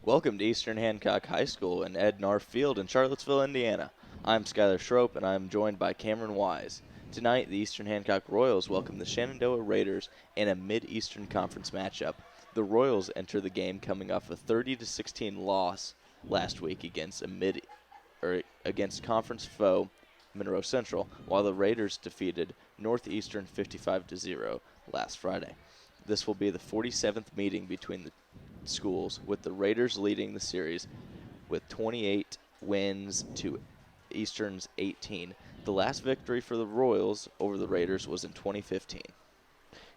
Welcome to Eastern Hancock High School in Ed Narf Field in Charlottesville, Indiana. I'm Skylar Schroep, and I'm joined by Cameron Wise. Tonight, the Eastern Hancock Royals welcome the Shenandoah Raiders in a Mid-Eastern Conference matchup. The Royals enter the game coming off a 30-16 loss last week against against conference foe Monroe Central, while the Raiders defeated Northeastern 55-0 last Friday. This will be the 47th meeting between the schools, with the Raiders leading the series with 28 wins to Eastern's 18. The last victory for the Royals over the Raiders was in 2015.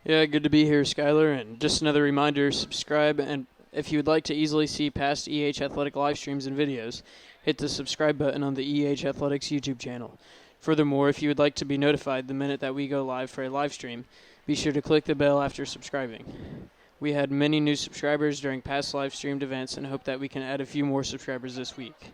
Yeah, good to be here, Skylar. And just another reminder, subscribe, and if you would like to easily see past EH Athletic live streams and videos, hit the subscribe button on the EH Athletics YouTube channel. Furthermore, if you would like to be notified the minute that we go live for a live stream, be sure to click the bell after subscribing. We had many new subscribers during past live streamed events and hope that we can add a few more subscribers this week.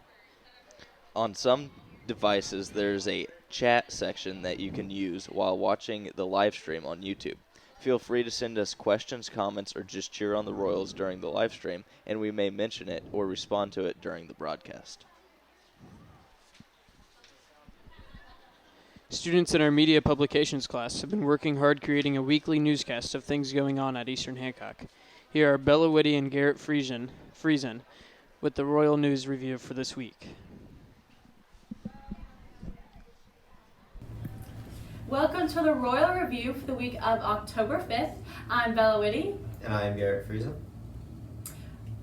On some devices, there's a chat section that you can use while watching the live stream on YouTube. Feel free to send us questions, comments, or just cheer on the Royals during the live stream, and we may mention it or respond to it during the broadcast. Students in our media publications class have been working hard creating a weekly newscast of things going on at Eastern Hancock. Here are Bella Whitty and Garrett Friesen with the Royal News Review for this week. Welcome to the Royal Review for the week of October 5th. I'm Bella Whitty. And I am Garrett Friesen.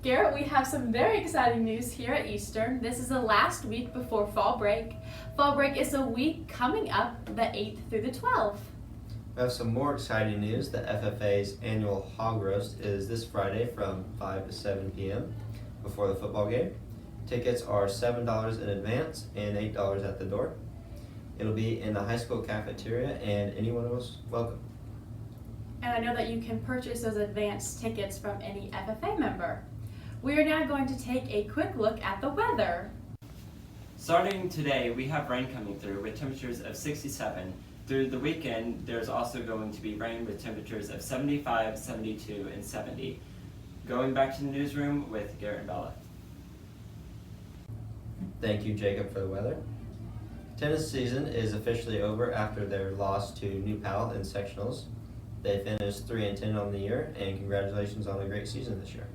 Garrett, we have some very exciting news here at Eastern. This is the last week before fall break. Fall break is a week coming up the 8th through the 12th. We have some more exciting news. The FFA's annual Hog Roast is this Friday from 5 to 7 p.m. before the football game. Tickets are $7 in advance and $8 at the door. It'll be in the high school cafeteria, and anyone is welcome. And I know that you can purchase those advance tickets from any FFA member. We are now going to take a quick look at the weather. Starting today, we have rain coming through with temperatures of 67. Through the weekend, there's also going to be rain with temperatures of 75, 72, and 70. Going back to the newsroom with Garrett and Bella. Thank you, Jacob, for the weather. Tennis season is officially over after their loss to New Pal in sectionals. They finished 3-10 on the year, and congratulations on a great season this year.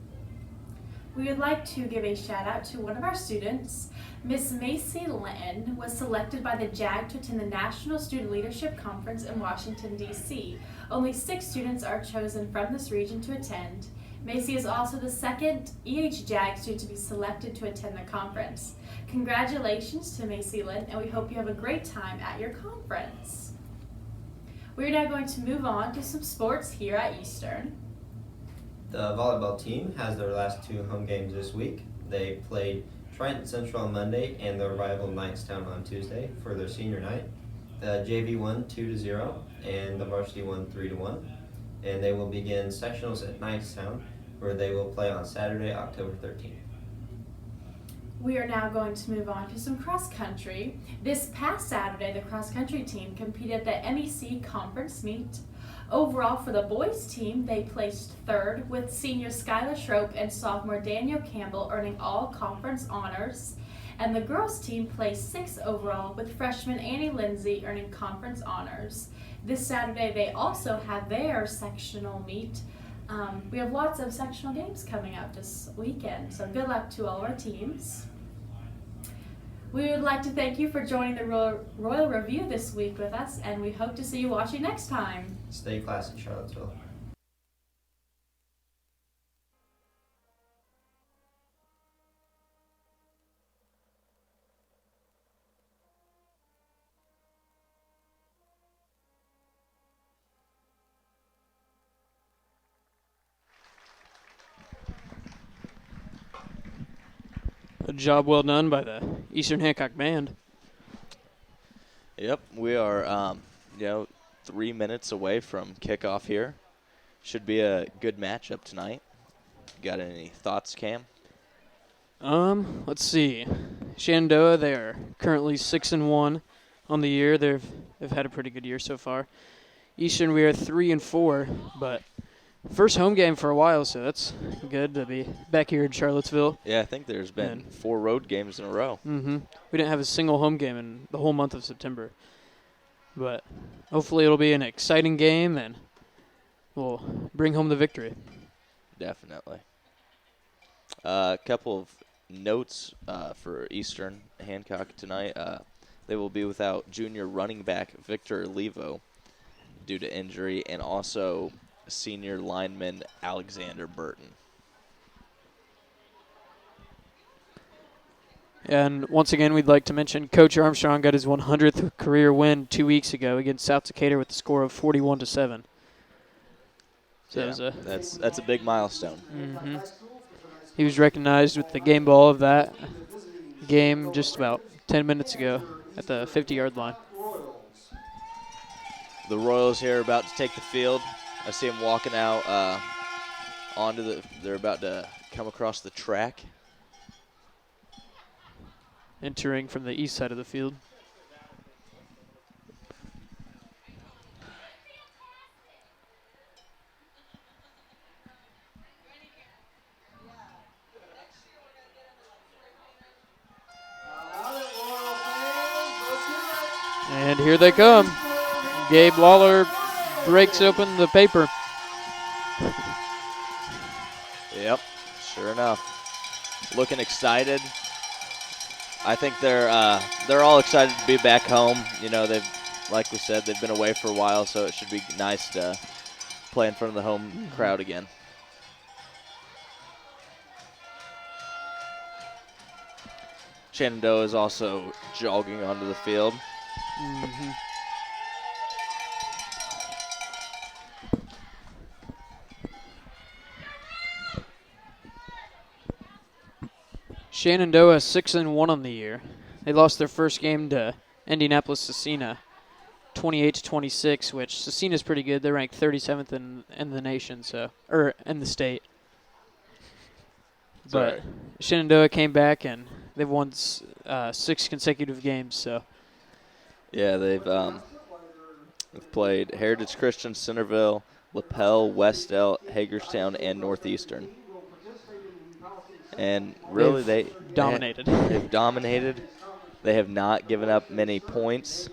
We would like to give a shout out to one of our students. Miss Macy Linton was selected by the JAG to attend the National Student Leadership Conference in Washington, D.C. Only 6 students are chosen from this region to attend. Macy is also the second JAG student to be selected to attend the conference. Congratulations to Macy Linton, and we hope you have a great time at your conference. We are now going to move on to some sports here at Eastern. The volleyball team has their last 2 home games this week. They played Triton Central on Monday and their rival Knightstown on Tuesday for their senior night. The JV won 2-0 and the varsity won 3-1. And they will begin sectionals at Knightstown, where they will play on Saturday, October 13th. We are now going to move on to some cross country. This past Saturday, the cross country team competed at the MEC conference meet. Overall, for the boys team, they placed 3rd, with senior Skylar Schroep and sophomore Daniel Campbell earning all conference honors. And the girls team placed 6th overall, with freshman Annie Lindsay earning conference honors. This Saturday, they also have their sectional meet. We have lots of sectional games coming up this weekend, so good luck to all our teams. We would like to thank you for joining the Royal Review this week with us, and we hope to see you watching next time. Stay classy, Charlottesville. A job well done by the Eastern Hancock Band. Yep, we are 3 minutes away from kickoff here. Should be a good matchup tonight. Got any thoughts, Cam? Let's see. Shenandoah, they are currently 6-1 on the year. They've had a pretty good year so far. Eastern, we are 3-4, but First home game for a while, so that's good to be back here in Charlottesville. Yeah, I think there's been 4 road games in a row. We didn't have a single home game in the whole month of September. But hopefully it'll be an exciting game, and we'll bring home the victory. Definitely. A couple of notes for Eastern Hancock tonight. They will be without junior running back Victor Levo due to injury, and also senior lineman Alexander Burton. And once again, we'd like to mention Coach Armstrong got his 100th career win 2 weeks ago against South Decatur with the score of 41-7. So yeah, that's a big milestone. He was recognized with the game ball of that game just about 10 minutes ago at the 50-yard line. The Royals here are about to take the field. I see them walking out they're about to come across the track. Entering from the east side of the field. And here they come. Gabe Lawler breaks open the paper. Yep, sure enough. Looking excited. I think they're all excited to be back home. You know, like we said, they've been away for a while, so it should be nice to play in front of the home crowd again. Shenandoah is also jogging onto the field. Shenandoah 6-1 on the year. They lost their first game to Indianapolis-Scecina, 28-26, which Scecina's pretty good. They're ranked 37th in the nation, or in the state. But Shenandoah came back and they've won 6 consecutive games. So yeah, they've played Heritage Christian, Centerville, LaPel, Westell, Hagerstown, and Northeastern. And really, they've dominated. They've dominated. They have not given up many points.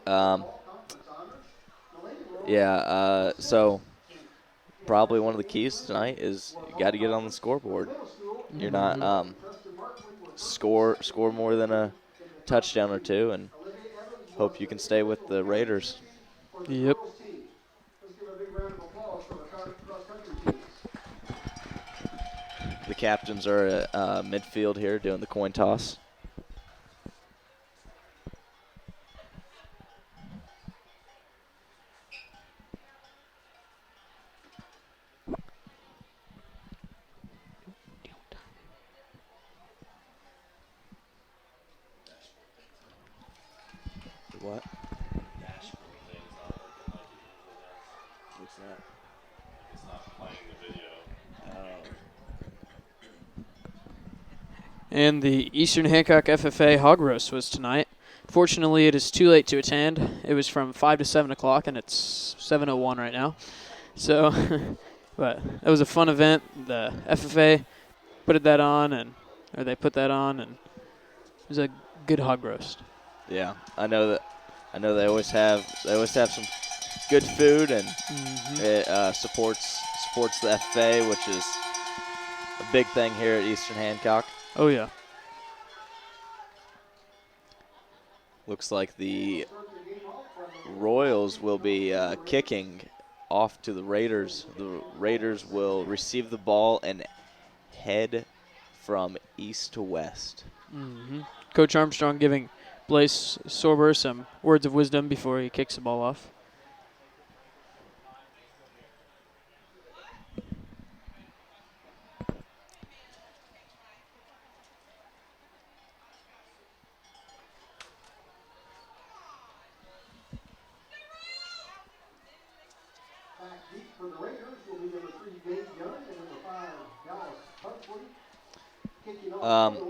So probably one of the keys tonight is you got to get on the scoreboard. You're not score more than a touchdown or two, and hope you can stay with the Raiders. Yep. The captains are at midfield here doing the coin toss. What? What's that? It's not playing the video. And the Eastern Hancock FFA Hog Roast was tonight. Fortunately, it is too late to attend. It was from 5 to 7 o'clock, and it's 7:01 right now. So, but it was a fun event. The FFA put that on, and it was a good hog roast. Yeah, I know they always have some good food, and it supports the FFA, which is a big thing here at Eastern Hancock. Oh yeah. Looks like the Royals will be kicking off to the Raiders. The Raiders will receive the ball and head from east to west. Coach Armstrong giving Blaise Sorber some words of wisdom before he kicks the ball off.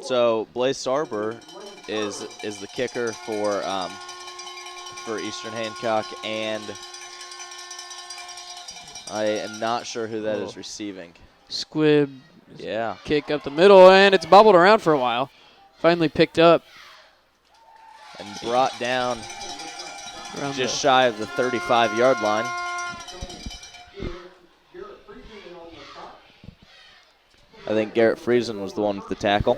So Blaise Sorber is the kicker for Eastern Hancock, and I am not sure who that is receiving. Squibb. Yeah. Kick up the middle, and it's bobbled around for a while. Finally picked up. And brought down Around just shy of the 35-yard line. I think Garrett Friesen was the one with the tackle.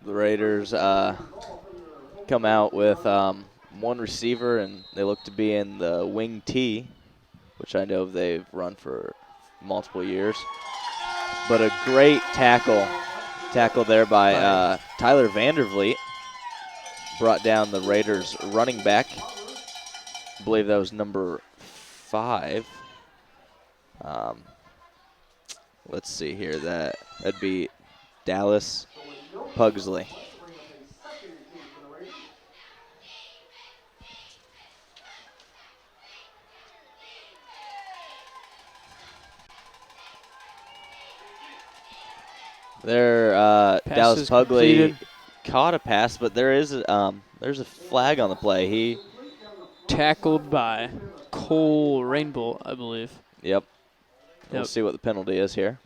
The Raiders come out with one receiver, and they look to be in the wing T, which I know they've run for multiple years. But a great tackle there by Tyler Vandervliet. Brought down the Raiders running back. I believe that was number 5. Let's see here. That'd be Dallas Pugsley. There, Dallas Pugsley caught a pass, but there's a flag on the play. He tackled by Cole Rainbow, I believe. Yep. We'll see what the penalty is here.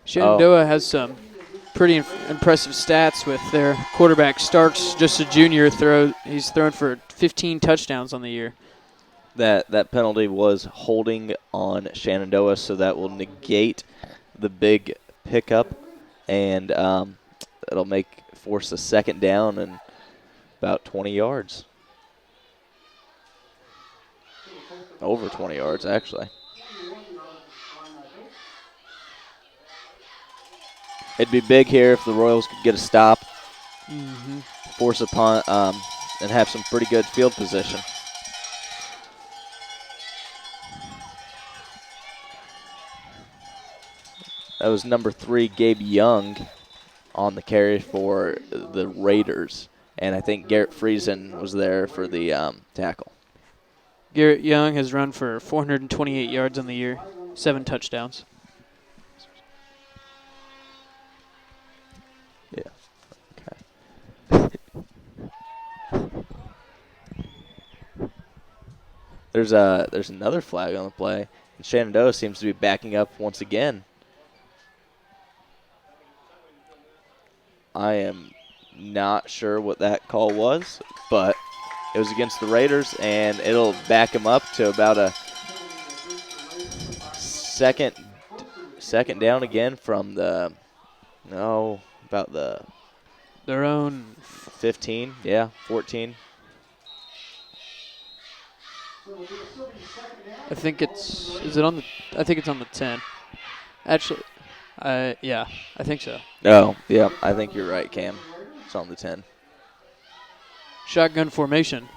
Shenandoah has some pretty impressive stats with their quarterback Starks, just a junior. He's thrown for 15 touchdowns on the year. That penalty was holding on Shenandoah, so that will negate the big pickup, and it'll force a second down and about 20 yards. Over 20 yards, actually. It'd be big here if the Royals could get a stop, force a punt, and have some pretty good field position. That was number 3, Gabe Young, on the carry for the Raiders. And I think Garrett Friesen was there for the tackle. Garrett Young has run for 428 yards on the year, 7 touchdowns. Yeah. Okay. There's another flag on the play, and Shenandoah seems to be backing up once again. I am not sure what that call was, but it was against the Raiders, and it'll back them up to about a second down again from about their own 15, 14. I think it's on the 10. Actually, yeah, I think so. Oh, yeah, I think you're right, Cam. It's on the 10. Shotgun formation.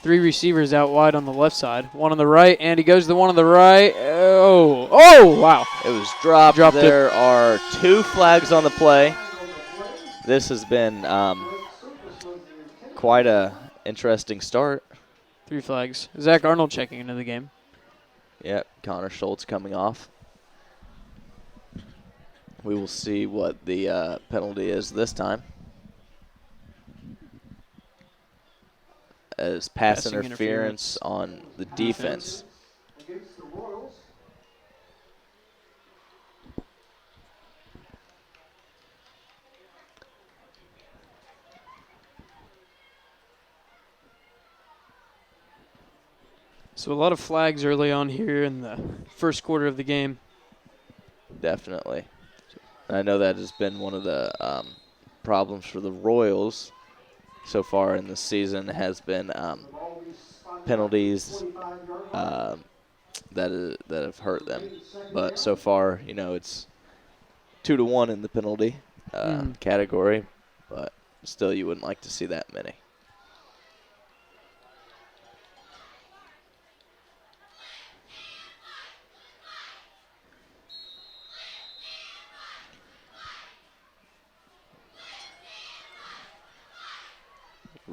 3 receivers out wide on the left side. One on the right, and he goes to the one on the right. Oh, wow. It was dropped. There are 2 flags on the play. This has been quite a interesting start. 3 flags. Zach Arnold checking into the game. Yep, Connor Schultz coming off. We will see what the penalty is this time. As pass interference on the defense. So a lot of flags early on here in the first quarter of the game. Definitely. And I know that has been one of the problems for the Royals so far in the season, has been penalties that have hurt them. But so far, it's 2-1 in the penalty category, but still you wouldn't like to see that many.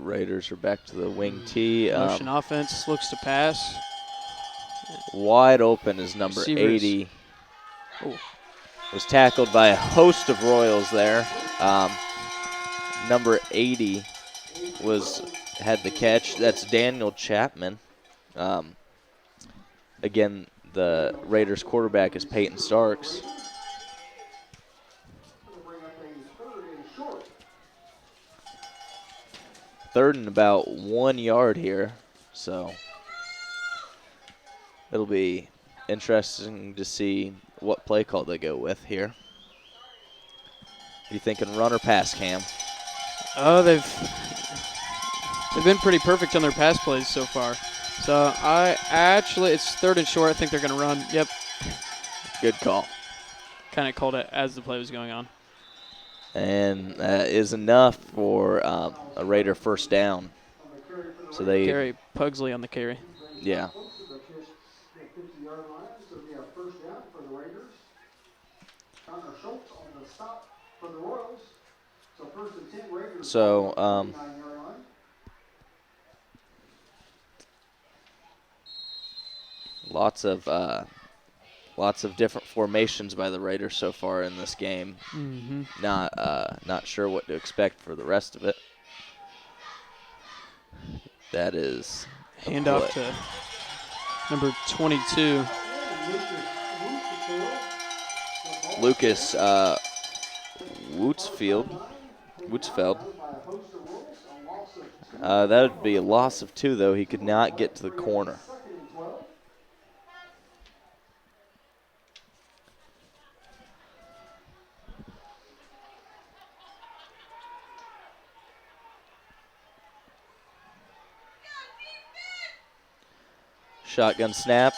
Raiders are back to the wing tee. Motion offense, looks to pass. Wide open is number Receivers. 80. Oh. Was tackled by a host of Royals there. Number 80 had the catch. That's Daniel Chapman. Again, the Raiders quarterback is Peyton Starks. Third and about 1 yard here, so it'll be interesting to see what play call they go with here. Are you thinking run or pass, Cam? Oh, they've been pretty perfect on their pass plays so far. So it's 3rd and short. I think they're going to run. Yep. Good call. Kind of called it as the play was going on. And that is enough for a Raider first down. So they Carry Pugsley on the carry. Yeah. So lots of different formations by the Raiders so far in this game. Mm-hmm. Not sure what to expect for the rest of it. That is handoff to number 22. Lucas Wootsfeld. That would be a loss of 2, though. He could not get to the corner. Shotgun snap.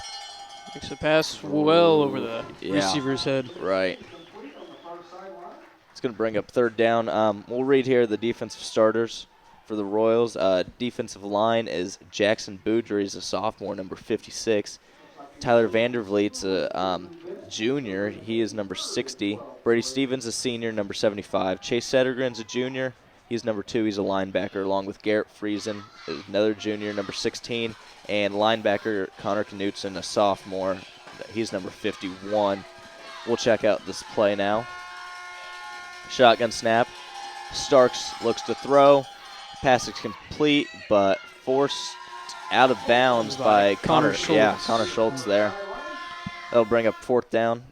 Makes the pass well over the Yeah. receiver's head. Right. It's going to bring up 3rd down. We'll read here the defensive starters for the Royals. Defensive line is Jackson Boudry, is a sophomore, number 56. Tyler Vandervliet's a junior. He is number 60. Brady Stevens, a senior, number 75. Chase Settergren's a junior. He's number 2. He's a linebacker, along with Garrett Friesen, another junior, number 16. And linebacker Connor Knutson, a sophomore. He's number 51. We'll check out this play now. Shotgun snap. Starks looks to throw. Pass is complete, but forced out of bounds by Connor Schultz. Yeah, Connor Schultz there. That'll bring up 4th down.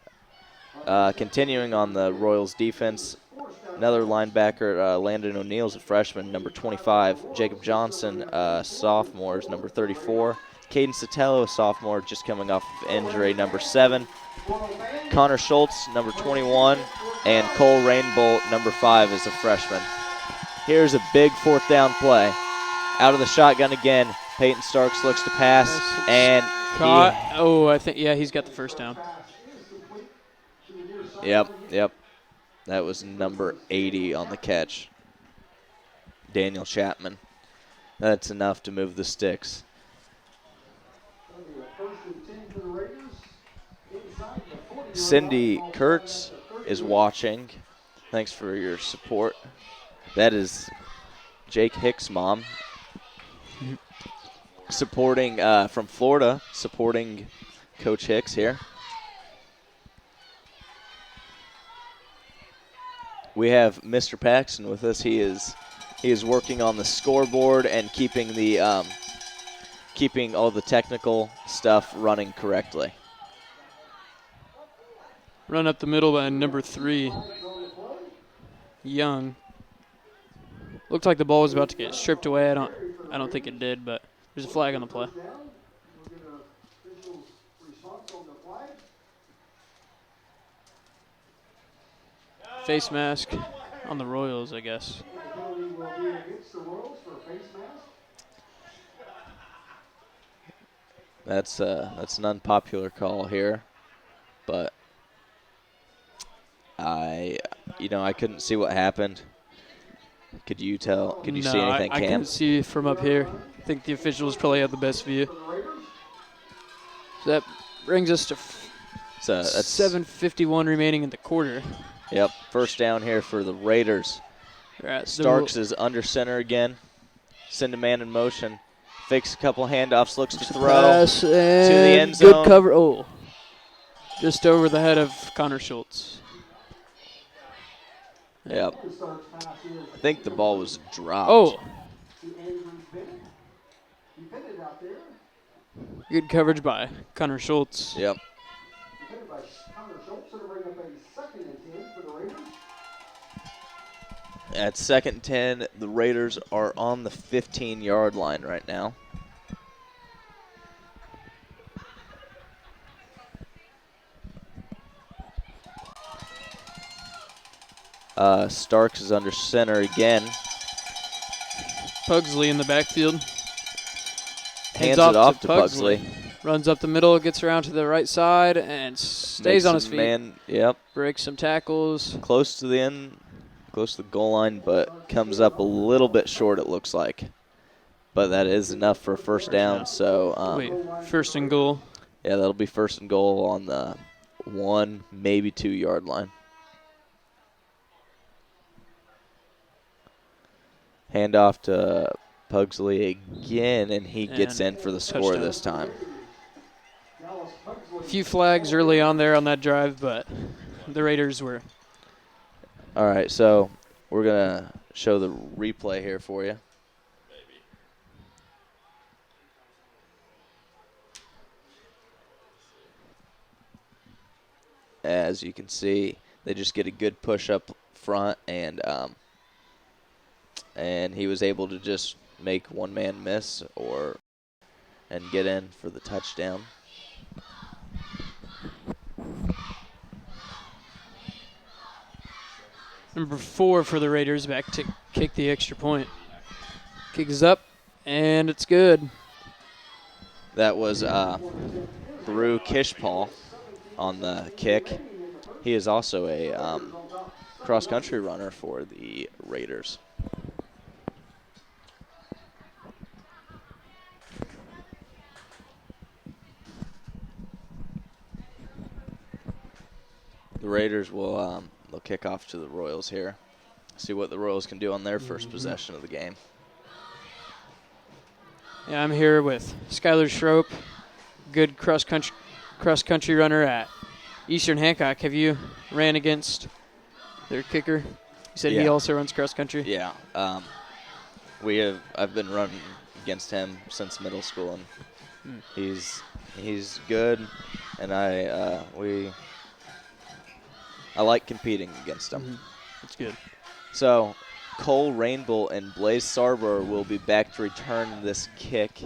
Continuing on the Royals defense, another linebacker, Landon O'Neill's a freshman, number 25. Jacob Johnson, sophomore, is number 34. Caden Sotelo, a sophomore, just coming off of injury, number 7. Connor Schultz, number 21. And Cole Rainbolt, number 5, is a freshman. Here's a big 4th down play. Out of the shotgun again. Peyton Starks looks to pass, and he's got the first down. Yep. That was number 80 on the catch. Daniel Chapman. That's enough to move the sticks. Cindy Kurtz is watching. Thanks for your support. That is Jake Hicks' mom. Supporting from Florida, supporting Coach Hicks here. We have Mr. Paxton with us. He is working on the scoreboard and keeping all the technical stuff running correctly. Run up the middle by number 3, Young. Looked like the ball was about to get stripped away. I don't think it did, but there's a flag on the play. Face mask on the Royals, I guess. That's an unpopular call here, but I couldn't see what happened. Could you tell? Could you see anything, I Cam? couldn't see from up here. I think the officials probably had the best view. So that brings us to that's 7:51 remaining in the quarter. Yep, first down here for the Raiders. Starks is under center again. send a man in motion. Fakes a couple handoffs, looks to throw Pass to the and end zone. good cover. Oh, just over the head of Connor Schultz. Yep. I think the ball was dropped. Oh. Good coverage by Connor Schultz. Yep. At 2nd and 10, the Raiders are on the 15-yard line right now. Starks is under center again. Pugsley in the backfield. Hands it off to Pugsley. Runs up the middle, gets around to the right side, and stays Makes on his some feet. Yep. Breaks some tackles. Close to the end, close to the goal line, but comes up a little bit short, it looks like. But that is enough for a first down. So wait, 1st and goal. Yeah, that'll be 1st and goal on the 1, maybe 2-yard line. Handoff to Pugsley again, and he gets in for the score touchdown. this time. A few flags early on there on that drive, but the Raiders were. All right, so we're going to show the replay here for you. As you can see, they just get a good push up front, and he was able to just make one man miss and get in for the touchdown. Number 4 for the Raiders back to kick the extra point. Kick is up, and it's good. That was Brew Kishpaul on the kick. He is also a cross-country runner for the Raiders. The Raiders will they'll kick off to the Royals here. See what the Royals can do on their first possession of the game. Yeah, I'm here with Skylar Schroep, good cross-country runner at Eastern Hancock. Have you ran against their kicker? You said he also runs cross-country? Yeah. I've been running against him since middle school, and he's good, and I like competing against him. That's good. So Cole Rainbow and Blaze Sarber will be back to return this kick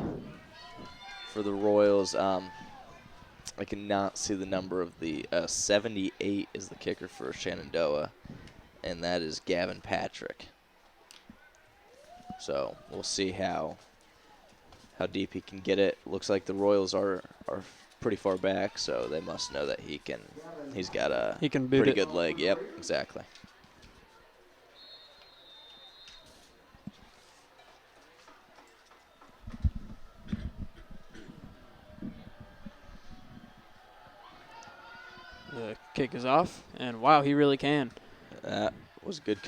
for the Royals. I cannot see the number of the 78 is the kicker for Shenandoah, and that is Gavin Patrick. So we'll see how deep he can get it. Looks like the Royals are pretty far back, so they must know that he's got a pretty good leg. Yep, exactly. The kick is off, and wow, he really can. That was a good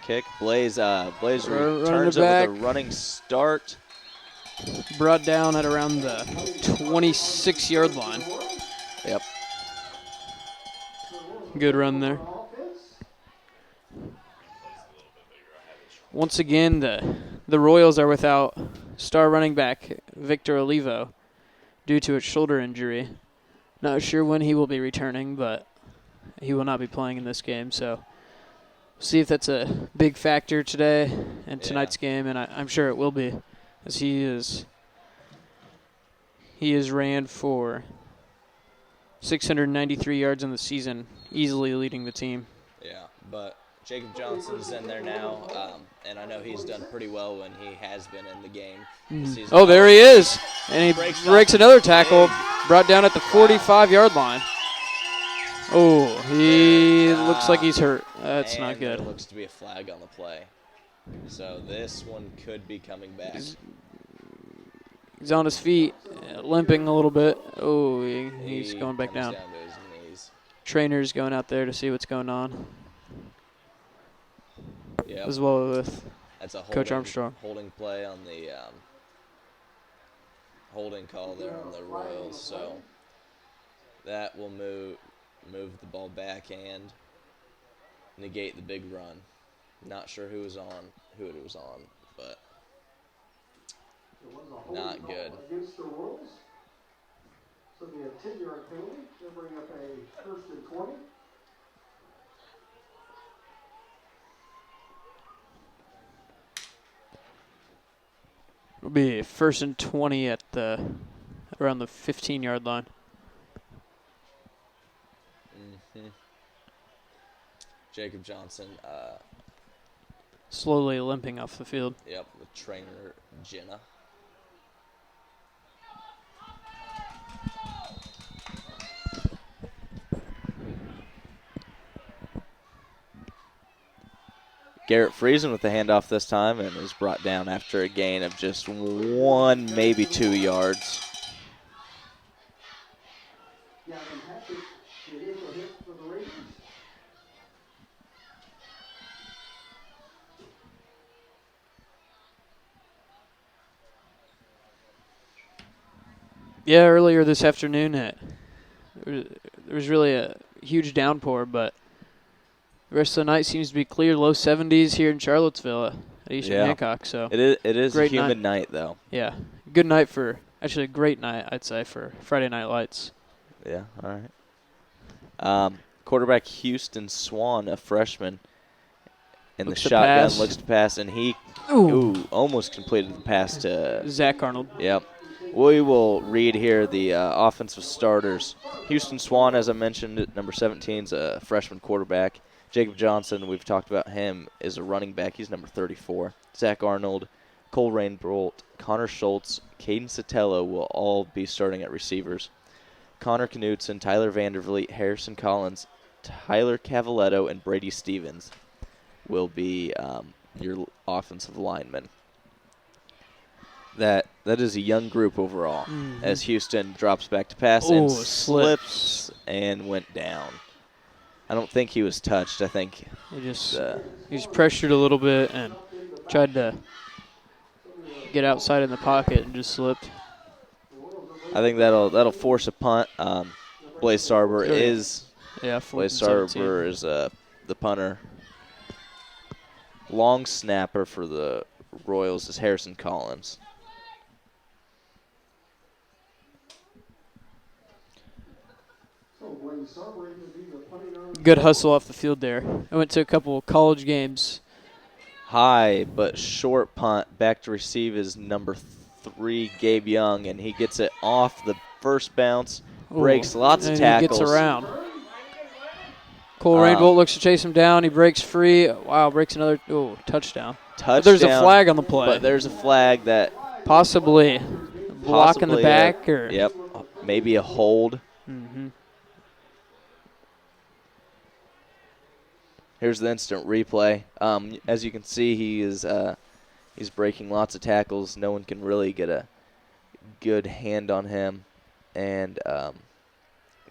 kick. Blaze returns it back. with a running start. Brought down at around the 26-yard line. Yep. Good run there. Once again, the Royals are without star running back Victor Olivo due to a shoulder injury. Not sure when he will be returning, but he will not be playing in this game. So see if that's a big factor today and tonight's game, and I'm sure it will be, as he is ran for 693 yards in the season, easily leading the team. Yeah, but Jacob Johnson's in there now, and I know he's done pretty well when he has been in the game. Oh, there he is, and he breaks another tackle, brought down at the 45-yard line. Oh, he looks like he's hurt. That's not good. There looks to be a flag on the play. So this one could be coming back. He's on his feet, limping a little bit. Oh, he's going back down. To his knees. Trainer's going out there to see what's going on. Yep. As well with that's a Coach Armstrong. holding play on the holding call there on the Royals. So that will move the ball backhand, negate the big run. Not sure who it was on, but not good. Against the Royals. So it'll be a 10-yard penalty. They'll bring up a 1st and 20. It'll be 1st and 20 at around the 15-yard line. Jacob Johnson. Slowly limping off the field. Yep, with trainer Jenna. Garrett Friesen with the handoff this time and is brought down after a gain of just 1, maybe 2 yards. Yeah, earlier this afternoon, there was really a huge downpour, but the rest of the night seems to be clear, low 70s here in Charlottesville at Eastern Hancock. So it is a humid night, though. Yeah, good night actually a great night, I'd say, for Friday Night Lights. Yeah, all right. Quarterback Houston Swan, a freshman, in the shotgun, looks to pass, and he almost completed the pass to Zach Arnold. Yep. We will read here the offensive starters. Houston Swan, as I mentioned, at number 17 is a freshman quarterback. Jacob Johnson, we've talked about him, is a running back. He's number 34. Zach Arnold, Cole Rainbolt, Connor Schultz, Caden Sotelo will all be starting at receivers. Connor Knutson, Tyler Vandervliet, Harrison Collins, Tyler Cavaletto, and Brady Stevens will be your offensive linemen. That is a young group overall, as Houston drops back to pass and slips and went down. I don't think he was touched. I think he was pressured a little bit and tried to get outside in the pocket and just slipped. I think that'll force a punt. Blaze Sarber is the punter. Long snapper for the Royals is Harrison Collins. Good hustle off the field there. I went to a couple of college games. High but short punt. Back to receive is number 3, Gabe Young, and he gets it off the first bounce. Breaks lots of tackles. He gets around. Cole Rainbolt looks to chase him down. He breaks free. Wow, breaks another touchdown. But there's a flag on the play. But there's a flag that possibly block in the back or maybe a hold. Here's the instant replay. As you can see, he's breaking lots of tackles. No one can really get a good hand on him, and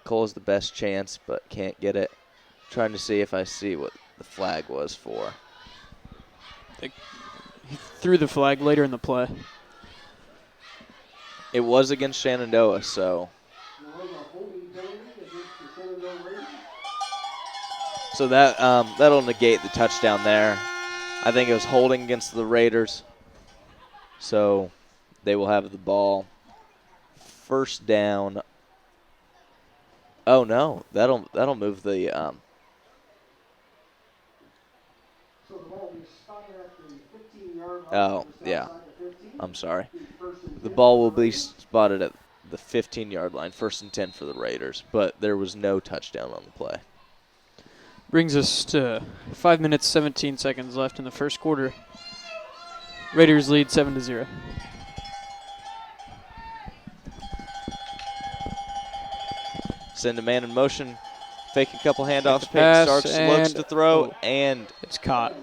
Cole has the best chance, but can't get it. Trying to see if I see what the flag was for. He threw the flag later in the play. It was against Shenandoah, so. So that'll negate the touchdown there. I think it was holding against the Raiders. So they will have the ball. First down. Oh no, that'll move the. Oh yeah, I'm sorry. The ball will be spotted at the 15-yard line, 1st and 10 for the Raiders, but there was no touchdown on the play. Brings us to 5 minutes, 17 seconds left in the first quarter. Raiders lead 7-0. Send a man in motion, fake a couple handoffs, pick, starts, looks to throw, and it's caught.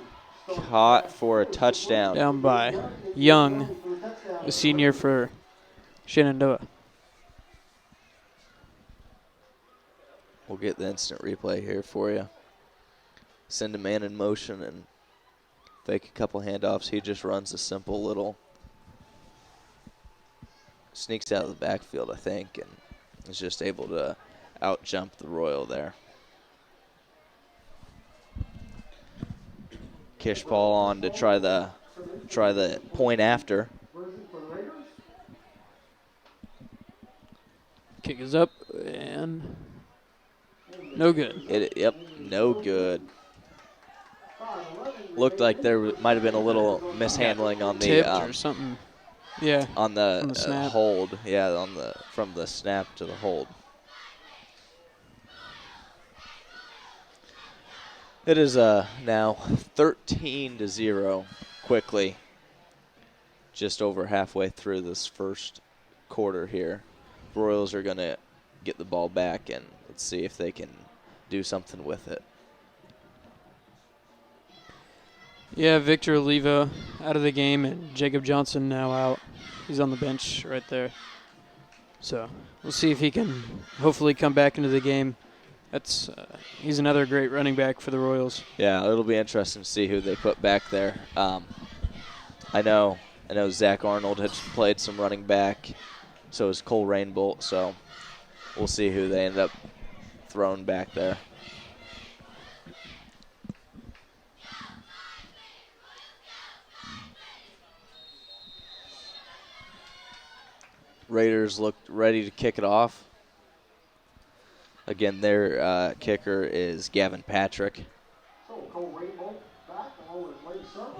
Caught for a touchdown. Down by Young, a senior for Shenandoah. We'll get the instant replay here for you. Send a man in motion and fake a couple handoffs. He just runs a simple little, sneaks out of the backfield, I think, and is just able to out-jump the Royal there. Kish ball on to try the point after. Kick is up and no good. Yep, no good. Looked like there might have been a little mishandling on the Tipped or something. Yeah. on the snap. hold. Yeah, from the snap to the hold. It is now 13-0 quickly. Just over halfway through this first quarter here. Royals are going to get the ball back, and let's see if they can do something with it. Yeah, Victor Oliva out of the game, and Jacob Johnson now out. He's on the bench right there. So we'll see if he can hopefully come back into the game. He's another great running back for the Royals. Yeah, it'll be interesting to see who they put back there. I know Zach Arnold had played some running back, so is Cole Rainbolt. So we'll see who they end up throwing back there. Raiders looked ready to kick it off. Again, their kicker is Gavin Patrick.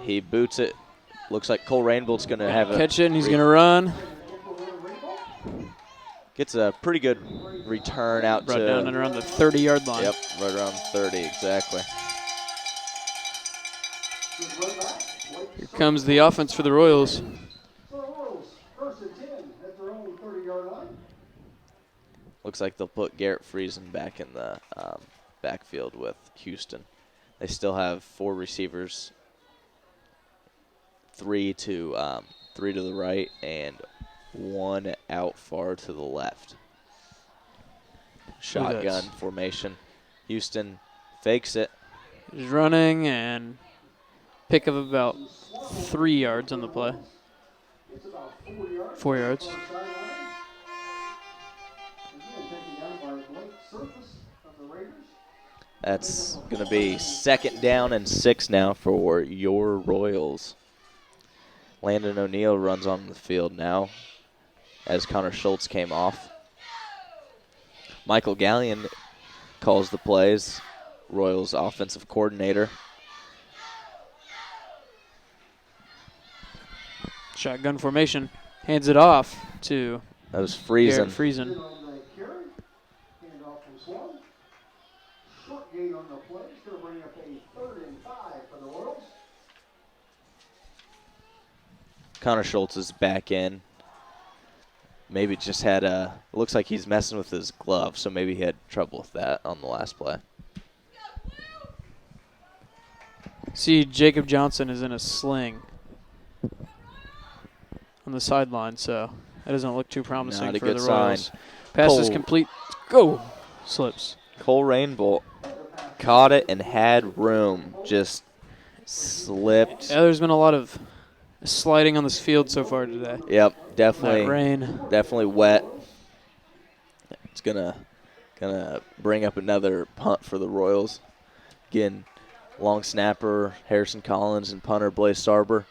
He boots it. Looks like Cole Rainbolt's going to have catch it, and he's going to run. Gets a pretty good return out right to down and around the 30-yard line. Yep, right around 30 exactly. Here comes the offense for the Royals. Looks like they'll put Garrett Friesen back in the backfield with Houston. They still have 4 receivers, 3 to the right and 1 out far to the left. Shotgun formation. Houston fakes it. He's running and pick up about 3 yards on the play. 4 yards. That's going to be 2nd down and 6 now for your Royals. Landon O'Neill runs on the field now as Connor Schultz came off. Michael Gallion calls the plays, Royals offensive coordinator. Shotgun formation. Hands it off to That was Friesen. Garrett Friesen. Connor Schultz is back in. Maybe just had looks like he's messing with his glove, so maybe he had trouble with that on the last play. See, Jacob Johnson is in a sling on the sideline, so that doesn't look too promising Not a for good the sign. Royals. Pass is complete. Go! Slips. Cole Rainbolt caught it and had room. Just slipped. Yeah, there's been a lot of sliding on this field so far today. Yep, definitely. That rain. Definitely wet. It's gonna bring up another punt for the Royals. Again, long snapper Harrison Collins and punter Blaze Sarber.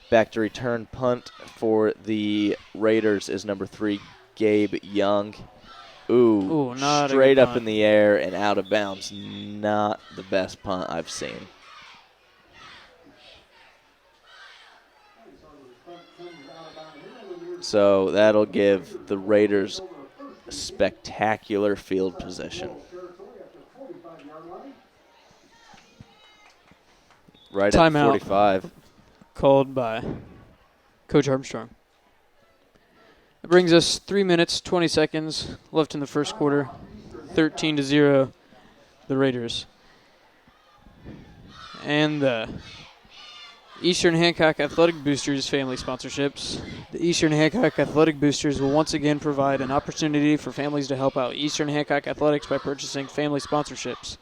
Back to return punt for the Raiders is number 3, Gabe Young. Ooh, not straight a good up punt. in the air and out of bounds. Not the best punt I've seen. So that'll give the Raiders spectacular field position. Right at Timeout. 45. Called by Coach Armstrong. It brings us 3 minutes, 20 seconds left in the first quarter. 13-0, the Raiders. And the Eastern Hancock Athletic Boosters family sponsorships. The Eastern Hancock Athletic Boosters will once again provide an opportunity for families to help out Eastern Hancock Athletics by purchasing family sponsorships.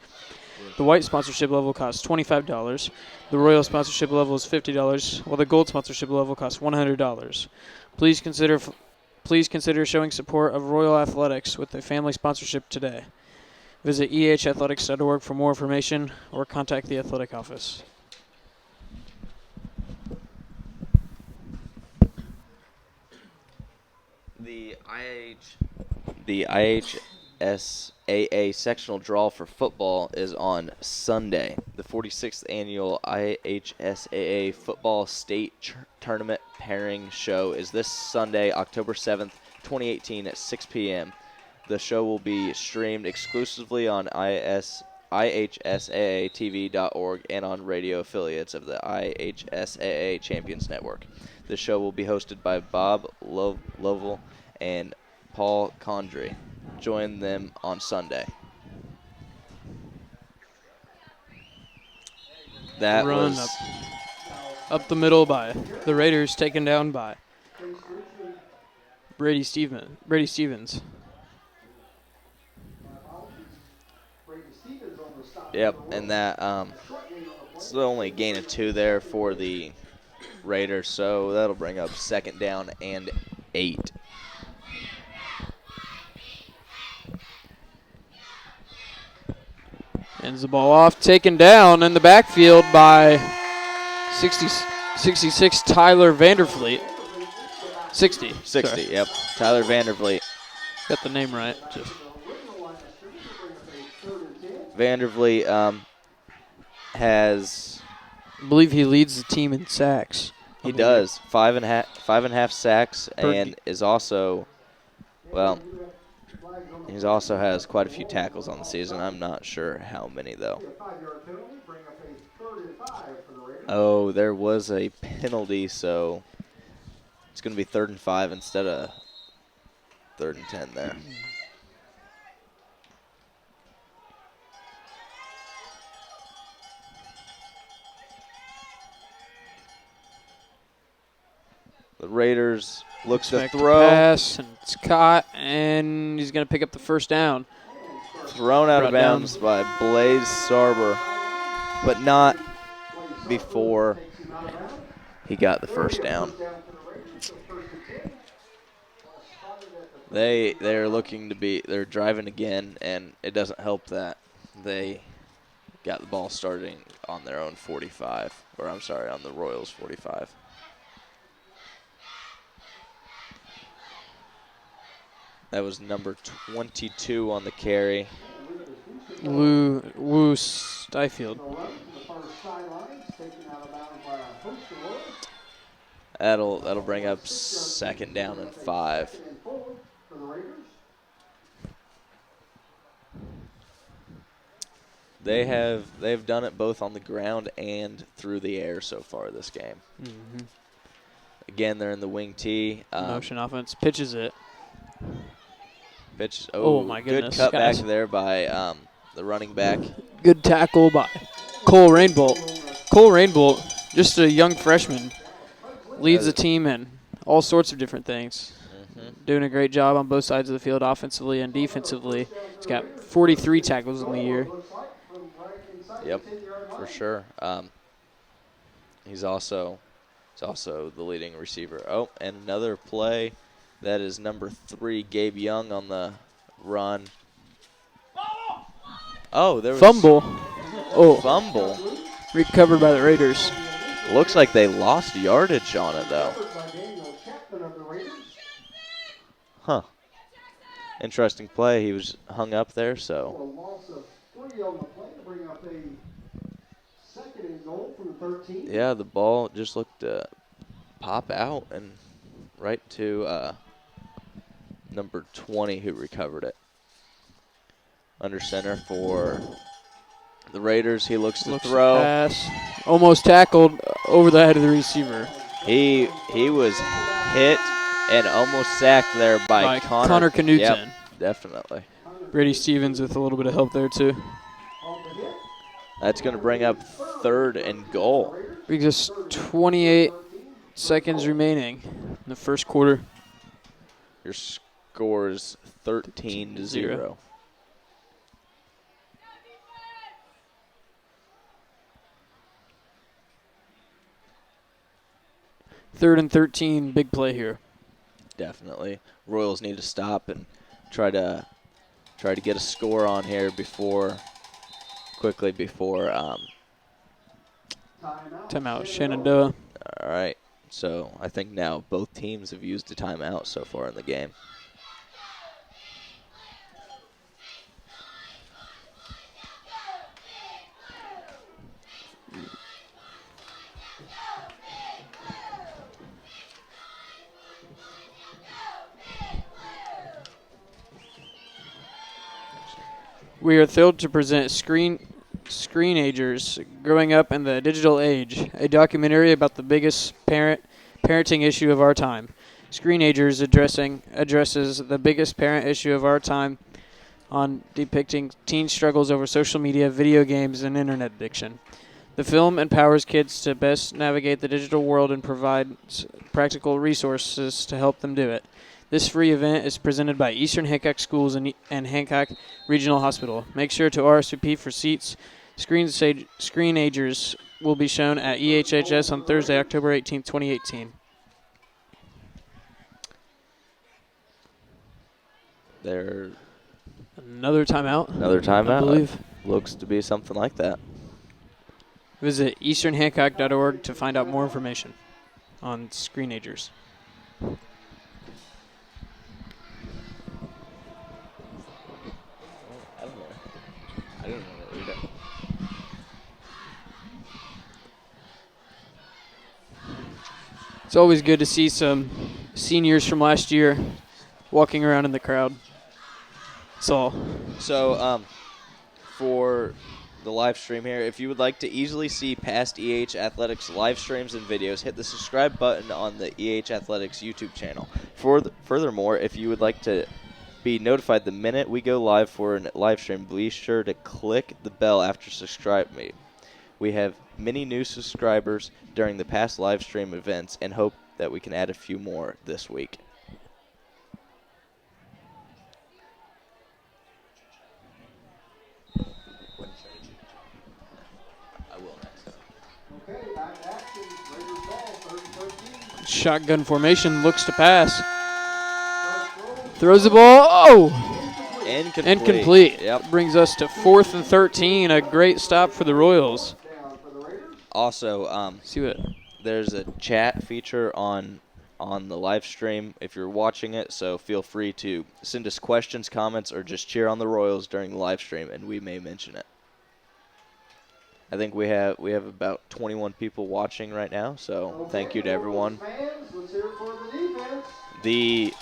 The white sponsorship level costs $25. The royal sponsorship level is $50, while the gold sponsorship level costs $100. Please consider showing support of Royal Athletics with a family sponsorship today. Visit ehathletics.org for more information or contact the athletic office. The IHSAA sectional draw for football is on Sunday. The 46th annual IHSAA football state tournament pairing show is this Sunday, October 7th, 2018 at 6 p.m. The show will be streamed exclusively on IHSAATV.org and on radio affiliates of the IHSAA Champions Network. The show will be hosted by Bob Lovell and Paul Condry. Join them on Sunday. That Run was up the middle by the Raiders, taken down by Brady Stevens. Yep, and that it's only a gain of 2 there for the Raiders, so that'll bring up 2nd down and 8. Ends the ball off, taken down in the backfield by 66 Tyler Vandervliet. 60. 60, Sorry. yep. Tyler Vandervliet. Got the name right. Vandervliet has... I believe he leads the team in sacks. He does. 5.5 sacks, and is also, well, he also has quite a few tackles on the season. I'm not sure how many, though. Oh, there was a penalty, so it's going to be 3rd and 5 instead of 3rd and 10 there. The Raiders looks to throw. Pass, and it's caught, and he's going to pick up the 1st down. Thrown out of bounds by Blaze Sarber, but not before he got the 1st down. They're driving again, and it doesn't help that they got the ball starting on their own 45, or I'm sorry, on the Royals 45. That was number 22 on the carry. Wu Stifield. That'll bring up 2nd down and 5. They've done it both on the ground and through the air so far this game. Mm-hmm. Again, they're in the wing tee. Motion offense, pitches it. Pitch. Oh my goodness, good cut guys. back there by the running back. Good tackle by Cole Rainbolt. Cole Rainbolt, just a young freshman, leads the team in all sorts of different things. Mm-hmm. Doing a great job on both sides of the field, offensively and defensively. He's got 43 tackles in the year. Yep, for sure. He's also the leading receiver. Oh, and another play. That is number 3, Gabe Young on the run. Oh, there was Fumble. Oh, fumble. recovered by the Raiders. Looks like they lost yardage on it, though. Huh. Interesting play. He was hung up there, so. Yeah, the ball just looked to pop out and right to number 20 who recovered it. Under center for the Raiders. He looks to throw. Pass. Almost tackled over the head of the receiver. He was hit and almost sacked there by Connor Knudsen. Yep, definitely. Brady Stevens with a little bit of help there, too. That's going to bring up 3rd and goal. Just 28 seconds remaining in the first quarter. Your score is 13-0. 3rd and 13, big play here. Definitely. Royals need to stop and try to get a score on here quickly before. Timeout, Shenandoah. All right. So I think now both teams have used a timeout so far in the game. We are thrilled to present Screenagers Growing Up in the Digital Age, a documentary about the biggest parenting issue of our time. Screenagers addresses the biggest parent issue of our time on depicting teen struggles over social media, video games, and internet addiction. The film empowers kids to best navigate the digital world and provides practical resources to help them do it. This free event is presented by Eastern Hancock Schools and Hancock Regional Hospital. Make sure to RSVP for seats. Screenagers will be shown at EHHS on Thursday, October 18, 2018. Another timeout. Another timeout. I believe. Looks to be something like that. Visit easternhancock.org to find out more information on Screenagers. I don't know what we do. It's always good to see some seniors from last year walking around in the crowd. That's all. So, for the live stream here, if you would like to easily see past EH Athletics live streams and videos, hit the subscribe button on the EH Athletics YouTube channel. Furthermore, if you would like to be notified the minute we go live for a live stream, be sure to click the bell after subscribe me. We have many new subscribers during the past live stream events and hope that we can add a few more this week. Shotgun formation, looks to pass. Throws the ball. Oh! Incomplete. Yep. Brings us to 4th and 13. A great stop for the Royals. Also, See what? there's a chat feature on the live stream if you're watching it, so feel free to send us questions, comments, or just cheer on the Royals during the live stream, and we may mention it. I think we have about 21 people watching right now, so thank you to everyone. The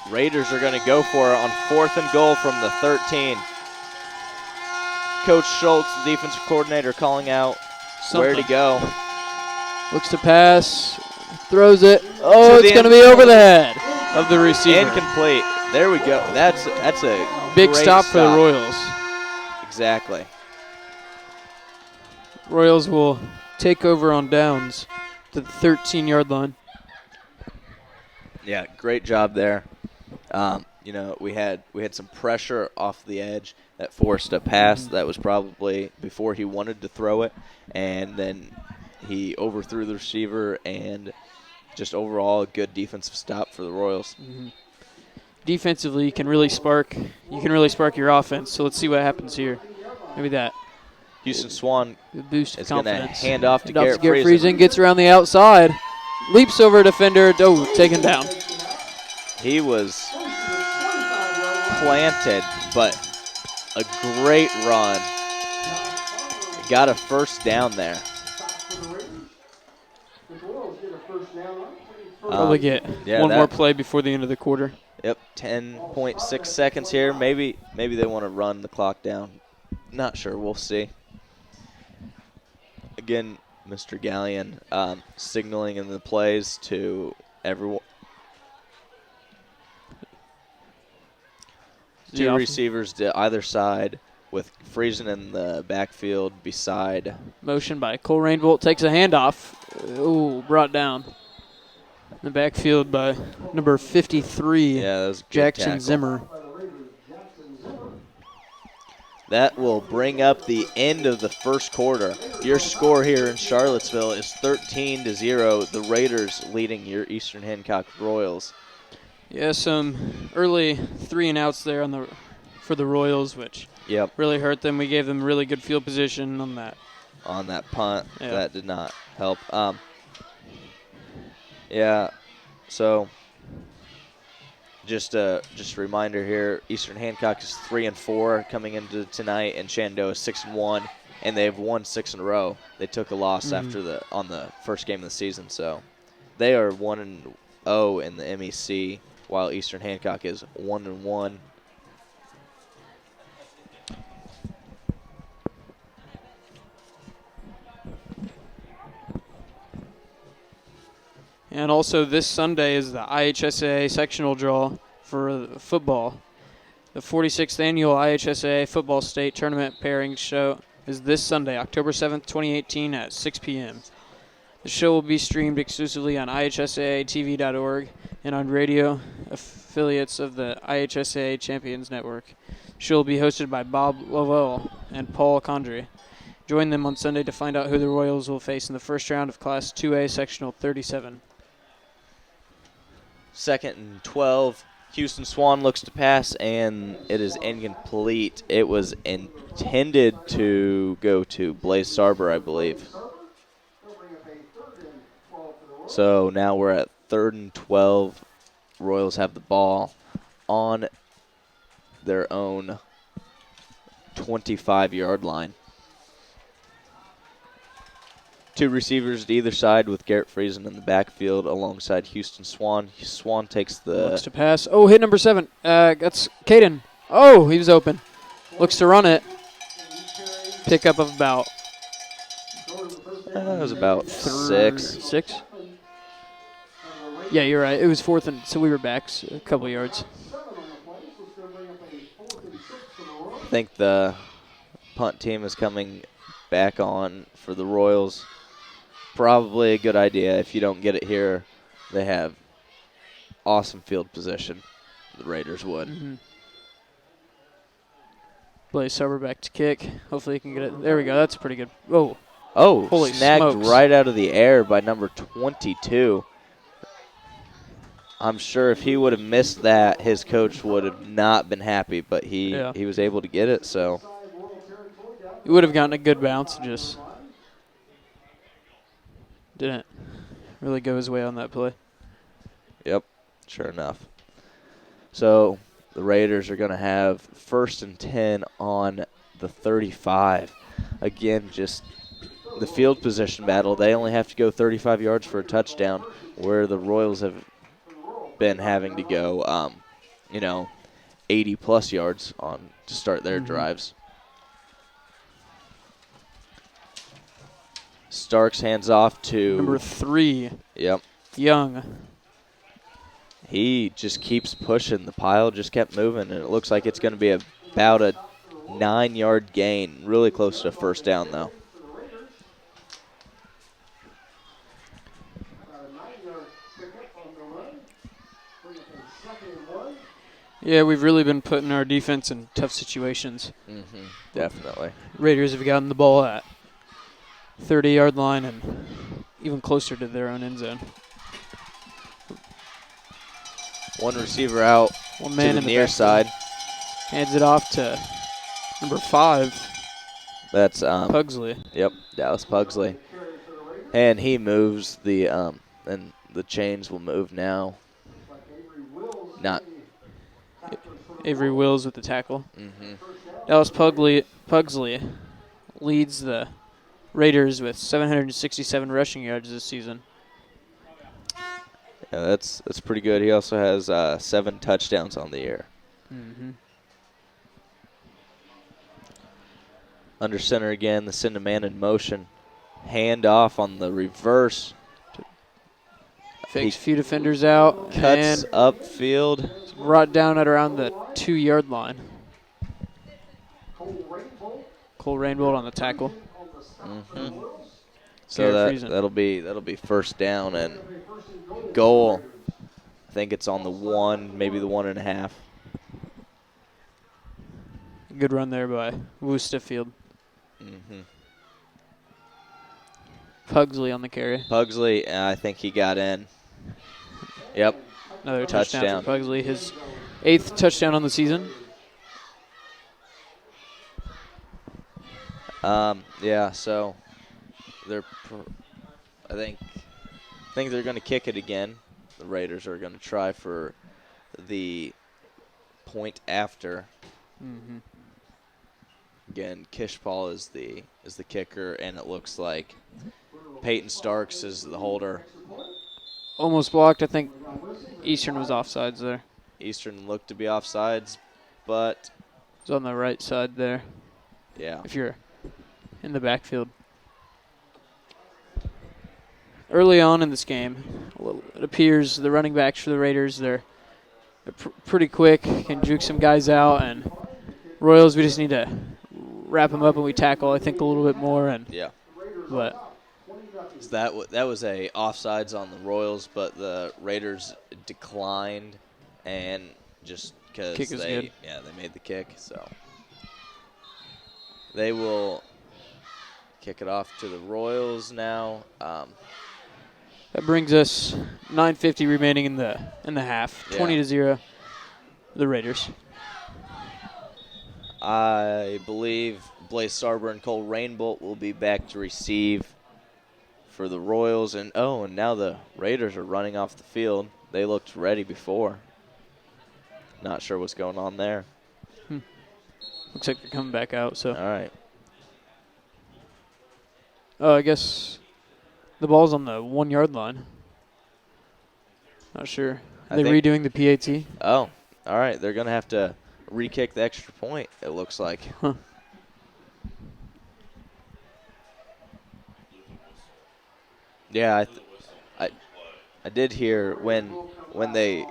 Raiders are going to go for it on 4th and goal from the 13. Coach Schultz, the defensive coordinator, calling out where to go. Looks to pass. Throws it. Oh, it's going to be over the head of the receiver. Incomplete. There we go. That's a big great stop for the Royals. Exactly. Royals will take over on downs to the 13-yard line. Yeah, great job there. We had some pressure off the edge that forced a pass that was probably before he wanted to throw it, and then he overthrew the receiver, and just overall a good defensive stop for the Royals. Mm-hmm. Defensively, you can really spark your offense. So let's see what happens here. Maybe that. Houston Swan boost is going to confidence. hand off to Garrett Friesen. Gets around the outside. Leaps over a defender. Oh, taken down. He was planted, but a great run. Got a first down there. Probably get one more play before the end of the quarter. Yep, 10.6 seconds here. Maybe they want to run the clock down. Not sure. We'll see. Again, Mr. Gallion signaling in the plays to everyone. Two receivers to either side with Friesen in the backfield beside. Motion by Cole Rainbolt. Takes a handoff. Ooh, brought down. In the backfield by number 53, yeah, that was Jackson tackle. Zimmer. That will bring up the end of the first quarter. Your score here in Charlottesville is 13-0. The Raiders leading your Eastern Hancock Royals. Yeah, some early 3-and-outs there for the Royals, which really hurt them. We gave them really good field position on that. On that punt, Yeah. that did not help. So just a reminder here: Eastern Hancock is 3-4 coming into tonight, and Shenandoah is 6-1, and they've won 6 in a row. They took a loss on the first game of the season, so they are 1-0 in the MEC, while Eastern Hancock is 1-1. And also this Sunday is the IHSAA sectional draw for football. The 46th annual IHSAA football state tournament pairing show is this Sunday, October 7th, 2018 at 6 p.m. The show will be streamed exclusively on IHSAATV.org and on radio affiliates of the IHSAA Champions Network. The show will be hosted by Bob Lovell and Paul Condry. Join them on Sunday to find out who the Royals will face in the first round of Class 2A Sectional 37. 2nd and 12. Houston Swan looks to pass, and it is incomplete. It was intended to go to Blaze Sarber, I believe. So now we're at 3rd and 12. Royals have the ball on their own 25-yard line. 2 receivers to either side with Garrett Friesen in the backfield alongside Houston Swan. Swan takes the... Looks to pass. Oh, hit number 7. That's Caden. Oh, he was open. Looks to run it. Pickup of about... It was about 6. 6? Yeah, you're right. It was 4th, and so we were back a couple yards. I think the punt team is coming back on for the Royals. Probably a good idea. If you don't get it here, they have awesome field position. The Raiders would. Mm-hmm. Blaze Sarber back to kick. Hopefully he can get it. There we go. That's pretty good. Oh. Oh, holy snagged smokes. right out of the air by number 22. I'm sure if he would have missed that, his coach would have not been happy, but he was able to get it, so. He would have gotten a good bounce, just didn't really go his way on that play. Yep, sure enough. So the Raiders are going to have 1st and 10 on the 35. Again, just the field position battle. They only have to go 35 yards for a touchdown, where the Royals have been having to go, 80-plus yards on to start their drives. Starks hands off to number 3. Yep. Young. He just keeps pushing. The pile just kept moving, and it looks like it's going to be about a 9-yard gain. Really close to a first down, though. Yeah, we've really been putting our defense in tough situations. Mm-hmm. Definitely. Raiders have gotten the ball at 30-yard line and even closer to their own end zone. One receiver out. One man to in the the near backfield. side. Hands it off to number 5. That's Pugsley. Yep, Dallas Pugsley. And he moves and the chains will move now. Not Avery Wills with the tackle. Mm-hmm. Dallas Pugsley leads the Raiders with 767 rushing yards this season. Yeah, that's pretty good. He also has 7 touchdowns on the year. Mm-hmm. Under center again, the send a man in motion. Hand off on the reverse. Fakes a few defenders out. Cuts and upfield. brought down at around the 2-yard line. Cole Rainbolt on the tackle. Mm-hmm. So that'll be first down and goal. I think it's on the 1, maybe the 1.5. Good run there by Woosterfield. Mm-hmm. Pugsley on the carry. Pugsley, I think he got in. Yep. Another Touchdown. touchdown for Pugsley. His 8th touchdown on the season. Yeah, so I think they're going to kick it again. The Raiders are going to try for the point after. Mm-hmm. Again, Kishpaul is the kicker, and it looks like Peyton Starks is the holder. Almost blocked. I think Eastern was offsides there. Eastern looked to be offsides, but It's on the right side there. yeah. If you're in the backfield. Early on in this game, it appears the running backs for the Raiders, they're pretty quick, can juke some guys out, and Royals, we just need to wrap them up and we tackle, I think, a little bit more. And Yeah. But So that was a offsides on the Royals, but the Raiders declined, and just because Kick is they good. made the kick, so they will kick it off to the Royals now. that brings us 9:50 remaining in the half. Yeah. 20-0, the Raiders. I believe Blaze Sarber and Cole Rainbolt will be back to receive for the Royals, and now the Raiders are running off the field. They looked ready before. Not sure what's going on there. Looks like they're coming back out. So, All right. I guess the ball's on the 1 yard line. Not sure. I Are they think- redoing the PAT? Oh, all right. They're going to have to re-kick the extra point, it looks like. Huh. Yeah, I did hear when they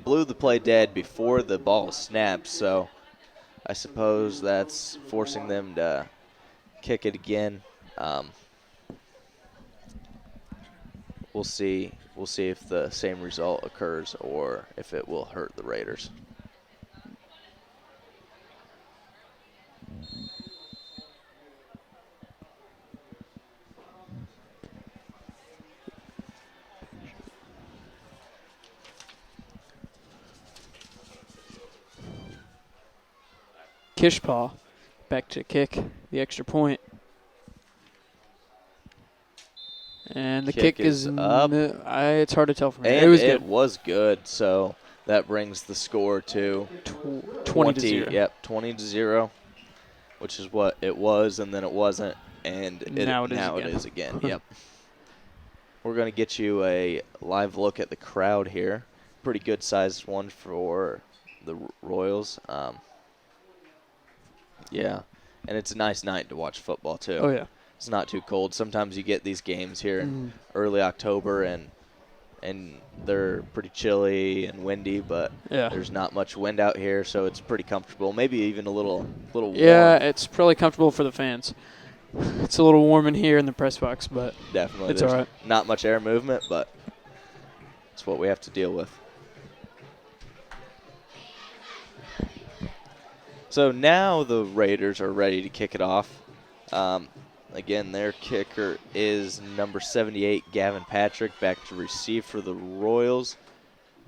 blew the play dead before the ball snapped, so I suppose that's forcing them to kick it again. We'll see if the same result occurs or if it will hurt the Raiders. Kishpaw back to kick the extra point. And the Kick kick is is up. it's hard to tell from here. And It was good. good, so that brings the score to 20-0. Yep, 20-0, which is what it was, and then it wasn't, and Now it it is is again. Yep. We're going to get you a live look at the crowd here. Pretty good sized one for the Royals. Yeah, and it's a nice night to watch football too. Oh yeah. It's not too cold. Sometimes you get these games here in early October, and they're pretty chilly and windy, but Yeah. there's not much wind out here, so it's pretty comfortable. Maybe even a little warm. Yeah, it's probably comfortable for the fans. It's a little warm in here in the press box, but Definitely. it's There's all right. not much air movement, but it's what we have to deal with. So now the Raiders are ready to kick it off. Again, their kicker is number 78, Gavin Patrick, back to receive for the Royals.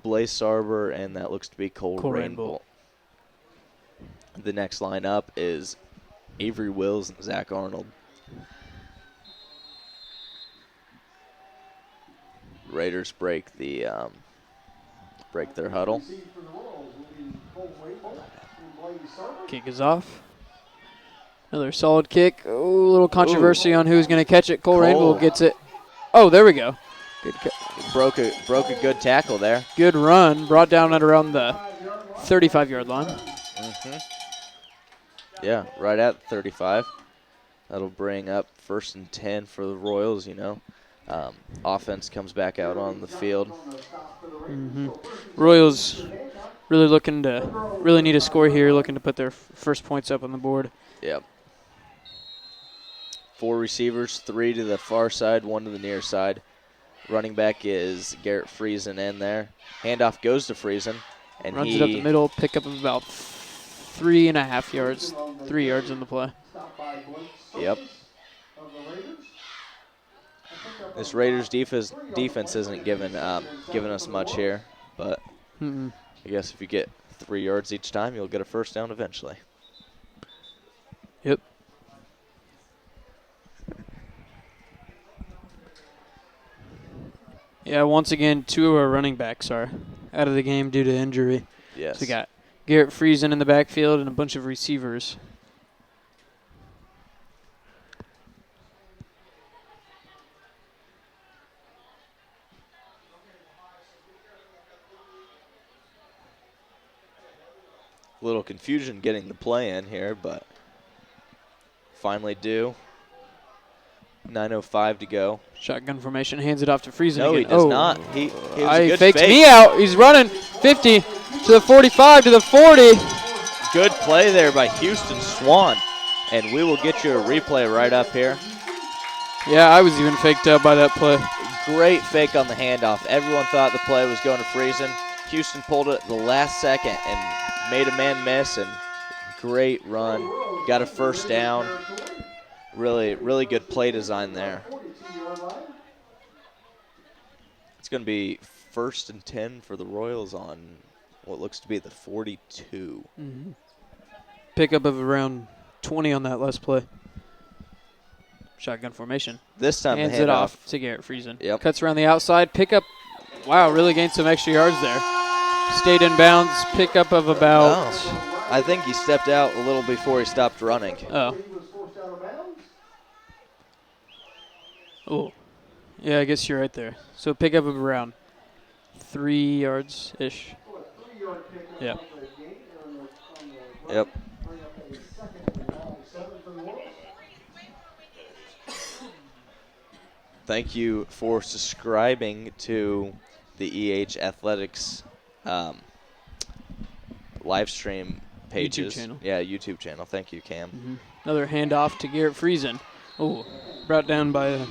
Blaze Sarber, and that looks to be Cole Rainbolt. The next lineup is Avery Wills and Zach Arnold. Raiders break their huddle. kick is off. Another solid kick. Oh, a little controversy on who's going to catch it. Cole Rainbow gets it. Oh, there we go. Good Broke a good tackle there. Good run. Brought down at around the 35-yard line. Yeah, right at 35. That'll bring up 1st and 10 for the Royals, Offense comes back out on the field. Royals really need a score here, looking to put their first points up on the board. Yep. 4 receivers, 3 to the far side, 1 to the near side. Running back is Garrett Friesen in there. Handoff goes to Friesen. And Runs it up the middle, pick up of about 3.5 yards, 3 yards on the play. Stopped by Blake Yep. Circus of the Raiders. This Raiders defense isn't giving us much here, but Mm-mm. I guess if you get 3 yards each time, you'll get a first down eventually. Yep. Yeah, once again, 2 of our running backs are out of the game due to injury. Yes. So we got Garrett Friesen in the backfield and a bunch of receivers. A little confusion getting the play in here, but finally do. 9:05 to go. Shotgun formation, hands it off to Friesen No, again. he does not. He was a He good faked fake. me out. He's running 50 to the 45 to the 40. Good play there by Houston Swan, and we will get you a replay right up here. Yeah, I was even faked out by that play. Great fake on the handoff. Everyone thought the play was going to Friesen. Houston pulled it at the last second and made a man miss, and great run. Got a first down. Really, really good play design there. It's going to be 1st and 10 for the Royals on what looks to be the 42. Mm-hmm. Pickup of around 20 on that last play. Shotgun formation. This time hands the it handoff. off to Garrett Friesen. Yep. Cuts around the outside. Pickup. Wow, really gained some extra yards there. Stayed in bounds. Pickup of about. Oh, I think he stepped out a little before he stopped running. Oh. Oh. Yeah, I guess you're right there. So pickup of around 3 yards-ish. Yeah. Yep. Thank you for subscribing to the EH Athletics live stream pages. YouTube channel. Yeah, YouTube channel. Thank you, Cam. Mm-hmm. Another handoff to Garrett Friesen. Oh, brought down by a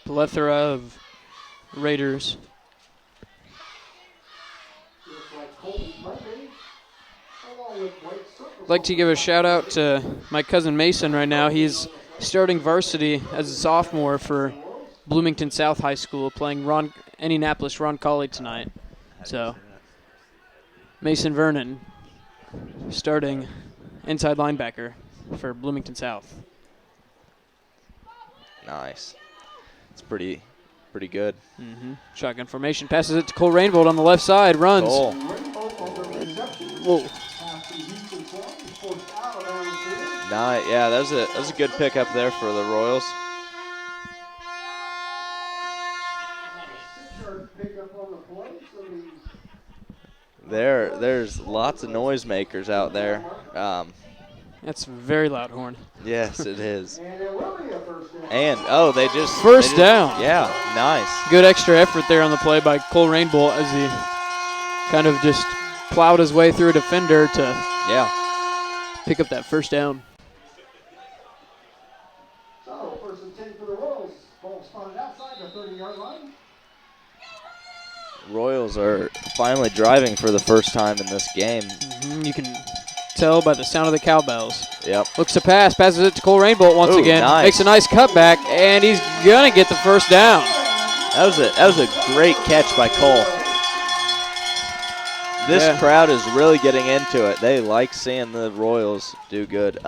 plethora of Raiders. I'd like to give a shout out to my cousin Mason right now. He's starting varsity as a sophomore for Bloomington South High School, playing Indianapolis Ron Colley tonight. So Mason Vernon starting inside linebacker for Bloomington South. Nice. It's pretty good. Mm-hmm. Shotgun formation, passes it to Cole Rainbolt on the left side, runs. Cole. Whoa. Nice. Yeah, that was a good pickup there for the Royals. There's lots of noisemakers out there. That's a very loud horn. Yes, it is. And they just First down. Yeah, nice. Good extra effort there on the play by Cole Rainbolt as he kind of just plowed his way through a defender to pick up that first down. So, 1st and 10 for the Royals. Ball spotted outside the 30-yard line. Royals are finally driving for the first time in this game. Mm-hmm. You can tell by the sound of the cowbells. Yep. Looks to pass, passes it to Cole Rainbolt once again. Nice. Makes a nice cutback, and he's gonna get the first down. That was a great catch by Cole. This crowd is really getting into it. They like seeing the Royals do good.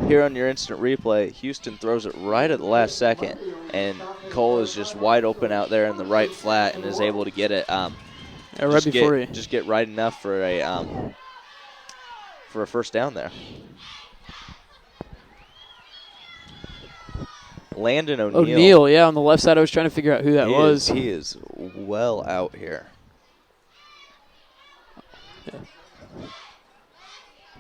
Here on your instant replay, Houston throws it right at the last second, and Cole is just wide open out there in the right flat and is able to get it. Just get right enough for a first down there. Landon O'Neal. Yeah, on the left side. I was trying to figure out who that was. He is well out here. Yeah.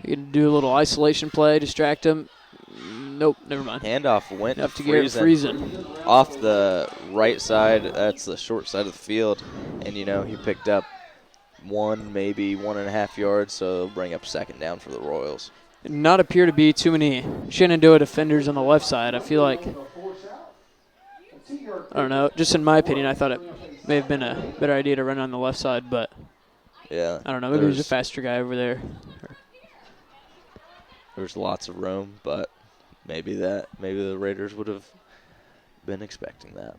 You can do a little isolation play, distract him. Nope, never mind. Handoff went Up to Garrett Friesen. Off the right side. That's the short side of the field. And, he picked up maybe 1.5 yards, so it'll bring up second down for the Royals. Not appear to be too many Shenandoah defenders on the left side. I feel like, I don't know, just in my opinion, I thought it may have been a better idea to run on the left side, but Yeah. I don't know. Maybe there's a faster guy over there. There's lots of room, but maybe the Raiders would have been expecting that.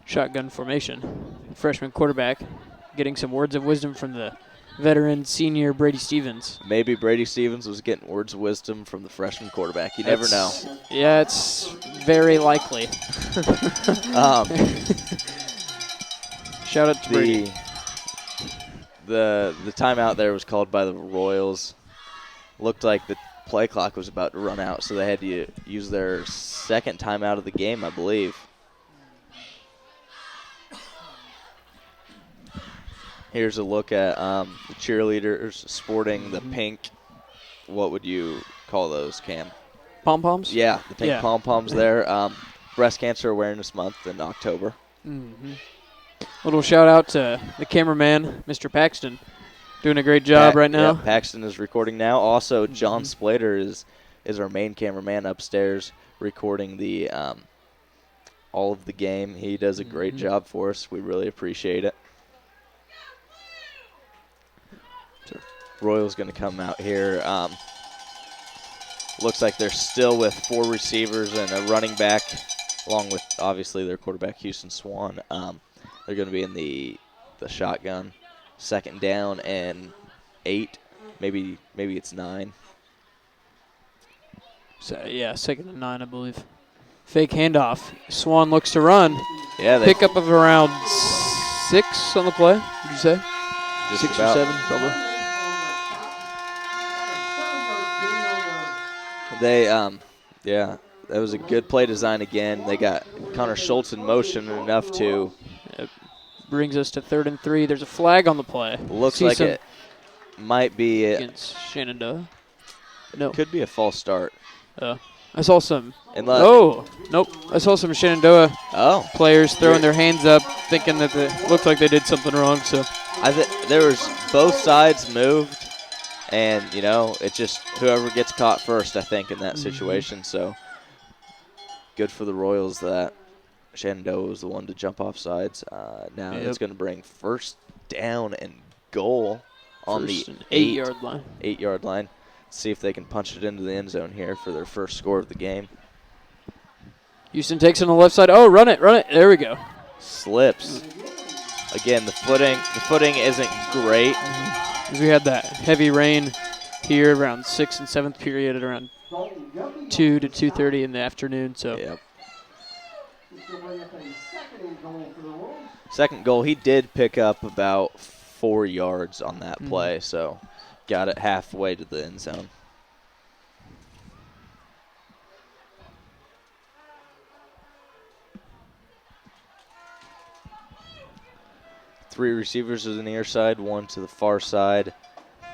Shotgun formation. Freshman quarterback getting some words of wisdom from the veteran senior Brady Stevens. Maybe Brady Stevens was getting words of wisdom from the freshman quarterback. You never know. Yeah, it's very likely. Shout out to Brady. The timeout there was called by the Royals. Looked like the play clock was about to run out, so they had to use their second timeout of the game, I believe. Here's a look at the cheerleaders sporting the pink, what would you call those, Cam? Pom-poms? Yeah, the pink pom-poms there. Breast Cancer Awareness Month in October. Little shout out to the cameraman, Mr. Paxton, doing a great job right now. Yeah, Paxton is recording now. Also, John Splater is our main cameraman upstairs recording the all of the game. He does a great job for us. We really appreciate it. So Royals going to come out here. Looks like they're still with 4 receivers and a running back, along with obviously their quarterback Houston Swan. They're going to be in the shotgun. Second down and 8, maybe it's 9. So yeah, 2nd and 9, I believe. Fake handoff. Swan looks to run. Yeah, pickup of around 6 on the play. Would you say? Just 6 about. or 7, probably. They, yeah, that was a good play design again. They got Connor Schultz in motion enough to. It brings us to 3rd and 3. There's a flag on the play. Looks like it might be against Shenandoah. No, could be a false start. I saw some. Nope. I saw some Shenandoah players throwing their hands up, thinking that it looked like they did something wrong. So there was both sides moved. And, it's just whoever gets caught first, I think, in that situation. So good for the Royals that Shenandoah was the one to jump off sides. Now it's going to bring 1st down and goal on the 8-yard line. 8-yard line. See if they can punch it into the end zone here for their first score of the game. Houston takes it on the left side. Oh, run it. There we go. Slips. Again, the footing isn't great. Because we had that heavy rain here around 6th and 7th period at around 2 to 2:30 in the afternoon. So. Yep. Second goal, he did pick up about 4 yards on that play, so got it halfway to the end zone. Three receivers to the near side, 1 to the far side.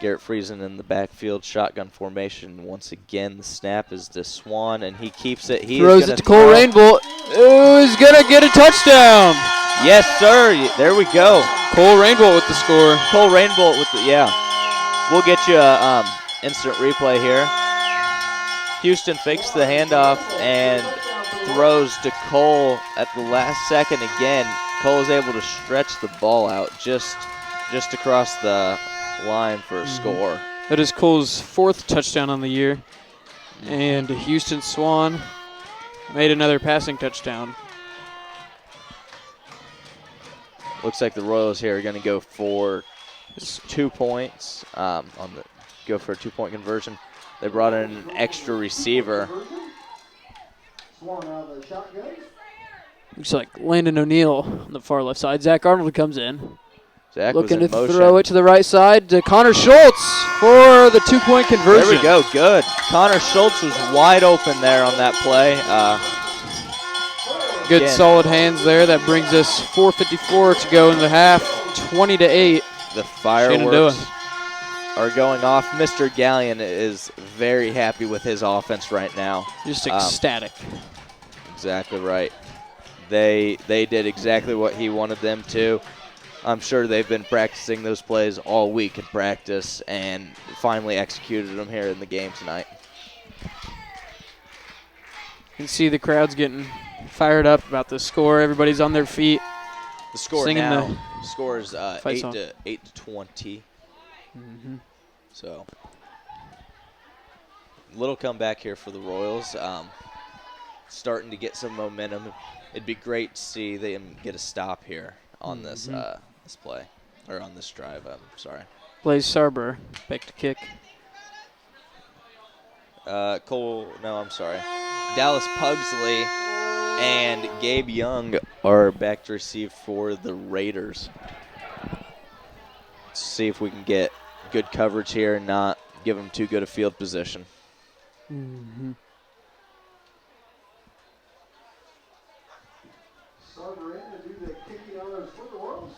Garrett Friesen in the backfield, shotgun formation. Once again, the snap is to Swan, and he keeps it. He throws it to Cole Rainbolt. Who's going to get a touchdown? Yes, sir. There we go. Cole Rainbolt with the score. Cole Rainbolt with the, We'll get you an instant replay here. Houston fakes the handoff and throws to Cole at the last second again. Cole is able to stretch the ball out just across the line for a score. That is Cole's 4th touchdown on the year. And Houston Swan made another passing touchdown. Looks like the Royals here are going to go for 2 points. Go for a 2-point conversion. They brought in an extra receiver. Looks like Landon O'Neill on the far left side. Zach Arnold comes in. Zach looking to motion. Throw it to the right side to Connor Schultz for the 2-point conversion. There we go. Good. Connor Schultz was wide open there on that play. Good solid hands there. That brings us 4:54 to go in the half. 20-8. The fireworks are going off. Mr. Gallion is very happy with his offense right now. Just ecstatic. Exactly right. They did exactly what he wanted them to. I'm sure they've been practicing those plays all week in practice and finally executed them here in the game tonight. You can see the crowd's getting fired up about the score. Everybody's on their feet. The score Singing now the scores fight 8 song. to 20. Mm-hmm. So little comeback here for the Royals. Starting to get some momentum. It'd be great to see them get a stop here on this this play, or on this drive. I'm sorry. Blaze Sarber back to kick. I'm sorry. Dallas Pugsley and Gabe Young are back to receive for the Raiders. Let's see if we can get good coverage here and not give them too good a field position. Mm-hmm. Sarver in to do the kicking on those for the Royals.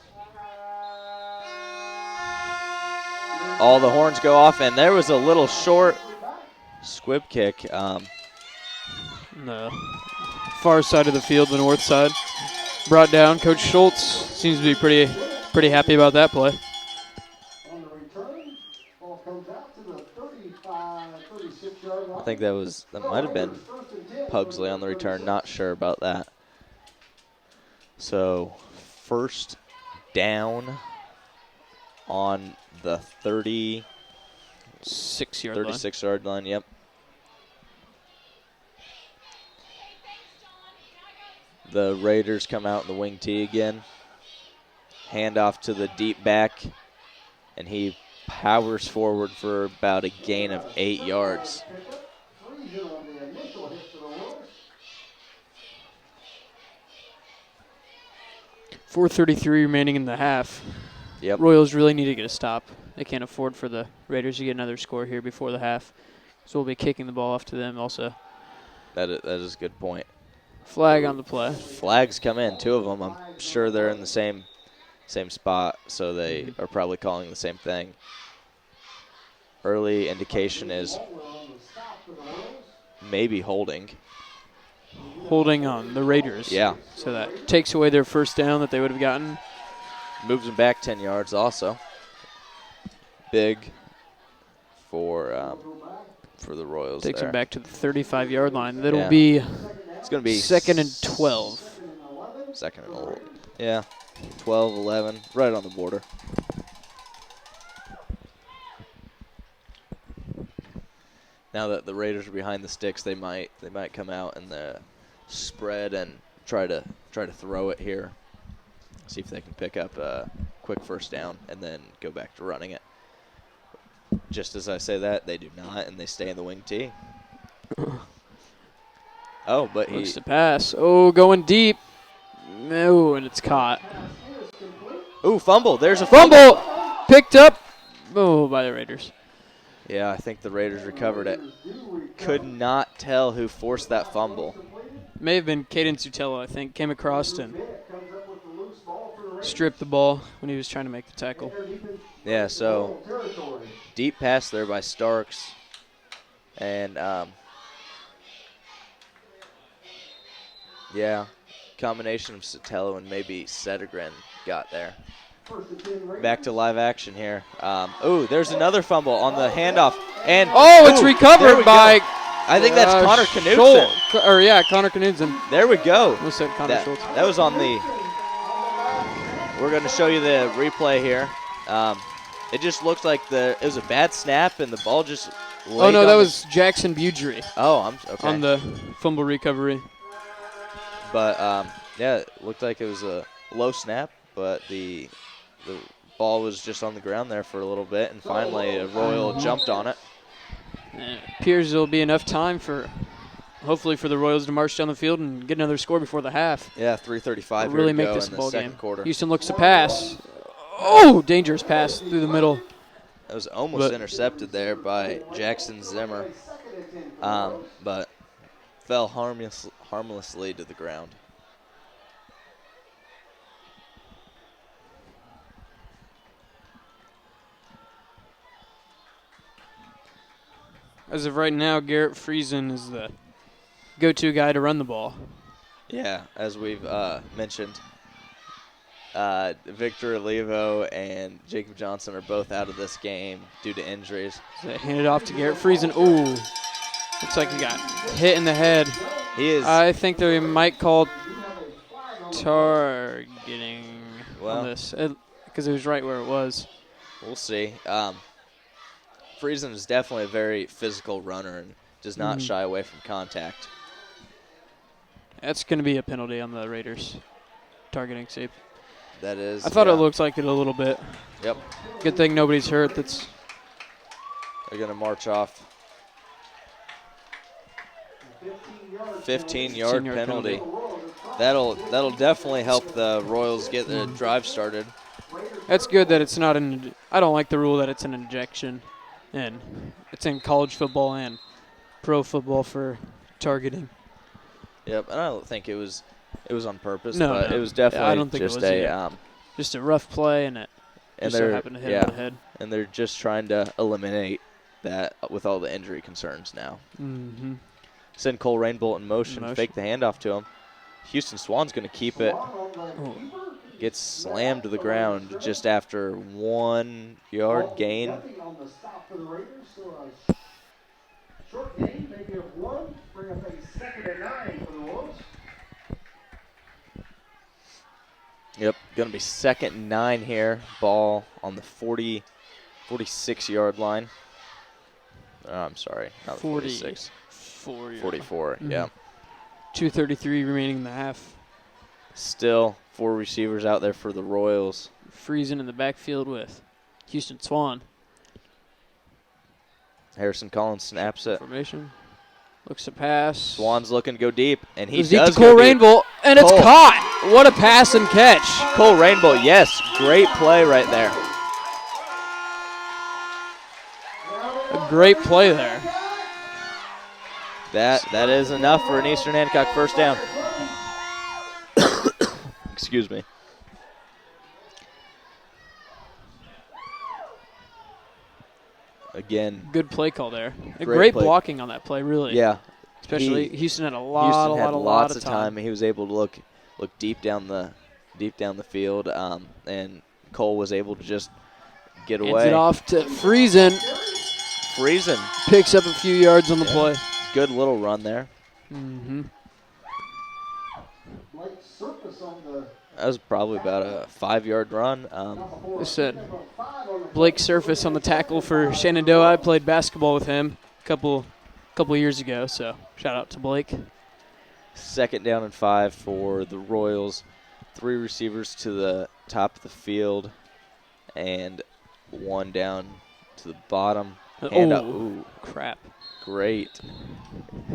All the horns go off, and there was a little short squib kick. No. Far side of the field, the north side. Brought down. Coach Schultz seems to be pretty happy about that play. On the return, ball comes out to the 36-yard line. I think that might have been Pugsley on the return. Not sure about that. So first down on the 36-yard line. Yep. The Raiders come out in the wing tee again. Hand off to the deep back, and he powers forward for about a gain of 8 yards. 4:33 remaining in the half. Yep. Royals really need to get a stop. They can't afford for the Raiders to get another score here before the half. So we'll be kicking the ball off to them also. That is a good point. Flag on the play. Flags come in, 2 of them. I'm sure they're in the same spot, so they are probably calling the same thing. Early indication is maybe holding. Holding on the Raiders. Yeah. So that takes away their first down that they would have gotten. Moves them back 10 yards also. Big for the Royals. Takes there. them back to the 35-yard line. That'll Yeah. be It's going to be second and 12. Second and 11. Yeah. 12, 11, right on the border. Now that the Raiders are behind the sticks, they might come out in the spread and try to throw it here. See if they can pick up a quick first down and then go back to running it. Just as I say that, they do not, and they stay in the wing tee. Oh, but Looks to pass. Oh, going deep. No, and it's caught. Ooh, fumble. There's a Fumble! Picked up. Oh, by the Raiders. Yeah, I think the Raiders recovered it. Could not tell who forced that fumble. May have been Caden Sutella, I think. Came across and stripped the ball when he was trying to make the tackle. Yeah, so deep pass there by Starks. And, yeah, combination of Sotelo and maybe Settergren got there. Back to live action here. Ooh, there's another fumble on the handoff. And it's there recovered we by go. I think that's Connor Knudsen. Connor Knudsen. There we go. Almost said Connor Schultz. That was on the. We're going to show you the replay here. It just looks like it was a bad snap and the ball just. Oh no, that was Jackson Budry. Oh, I'm okay. On the fumble recovery. But yeah, it looked like it was a low snap, but the ball was just on the ground there for a little bit, and finally a Royal jumped on it. And it appears there'll be enough time hopefully for the Royals to march down the field and get another score before the half. Yeah, 3:35 really to make go this in a the ball second game. quarter. Houston looks to pass. Oh, dangerous pass through the middle. That was almost intercepted there by Jackson Zimmer, but fell harmlessly to the ground. As of right now, Garrett Friesen is the go-to guy to run the ball. Yeah, as we've mentioned, Victor Olivo and Jacob Johnson are both out of this game due to injuries. So they hand it off to Garrett Friesen. Ooh, looks like he got hit in the head. He is. I think they might call targeting. Well, on this because it was right where it was. we'll see. Friesen is definitely a very physical runner and does not shy away from contact. That's going to be a penalty on the Raiders. Targeting save. That is. I thought it looked like it a little bit. Yep. Good thing nobody's hurt. They're going to march off. 15-yard penalty. That'll definitely help the Royals get the drive started. That's good that it's not an. I don't like the rule that it's an injection, and it's in college football and pro football for targeting. Yep, and I don't think it was on purpose, No, but no. it was definitely I don't think just it was just a rough play, and it just so happened to hit him in the head. And they're just trying to eliminate that with all the injury concerns now. Mm-hmm. Send Cole Rainbolt in motion, fake the handoff to him. Houston Swan's going to keep it. Gets slammed to the ground just after 1 yard gain. Short gain, maybe of 1. Bring up a 2nd and 9 for the Wolves. Yep, going to be 2nd and 9 here. Ball on the 46-yard line. Oh, I'm sorry, not 46. 44, yeah. 2:33 remaining in the half. Still 4 receivers out there for the Royals. Friesen in the backfield with Houston Swan. Harrison Collins snaps it. Formation. Looks to pass. Swan's looking to go deep, and he Goes does deep to Cole go deep. Rainbolt, and it's caught. What a pass and catch. Cole Rainbolt, yes, great play right there. A great play there. That is enough for an Eastern Hancock first down. Excuse me. Again. Good play call there. Great play. Blocking on that play, really. Yeah. Especially Houston had lots of time. He was able to look deep down the field, and Cole was able to just get away. Hands it off to Friesen. Friesen picks up a few yards on the play. Good little run there. Mm-hmm. That was probably about a 5-yard run. They said Blake Surface on the tackle for Shenandoah. I played basketball with him a couple years ago, so shout out to Blake. 2nd down and 5 for the Royals. 3 receivers to the top of the field, and 1 down to the bottom. Ooh, crap. Great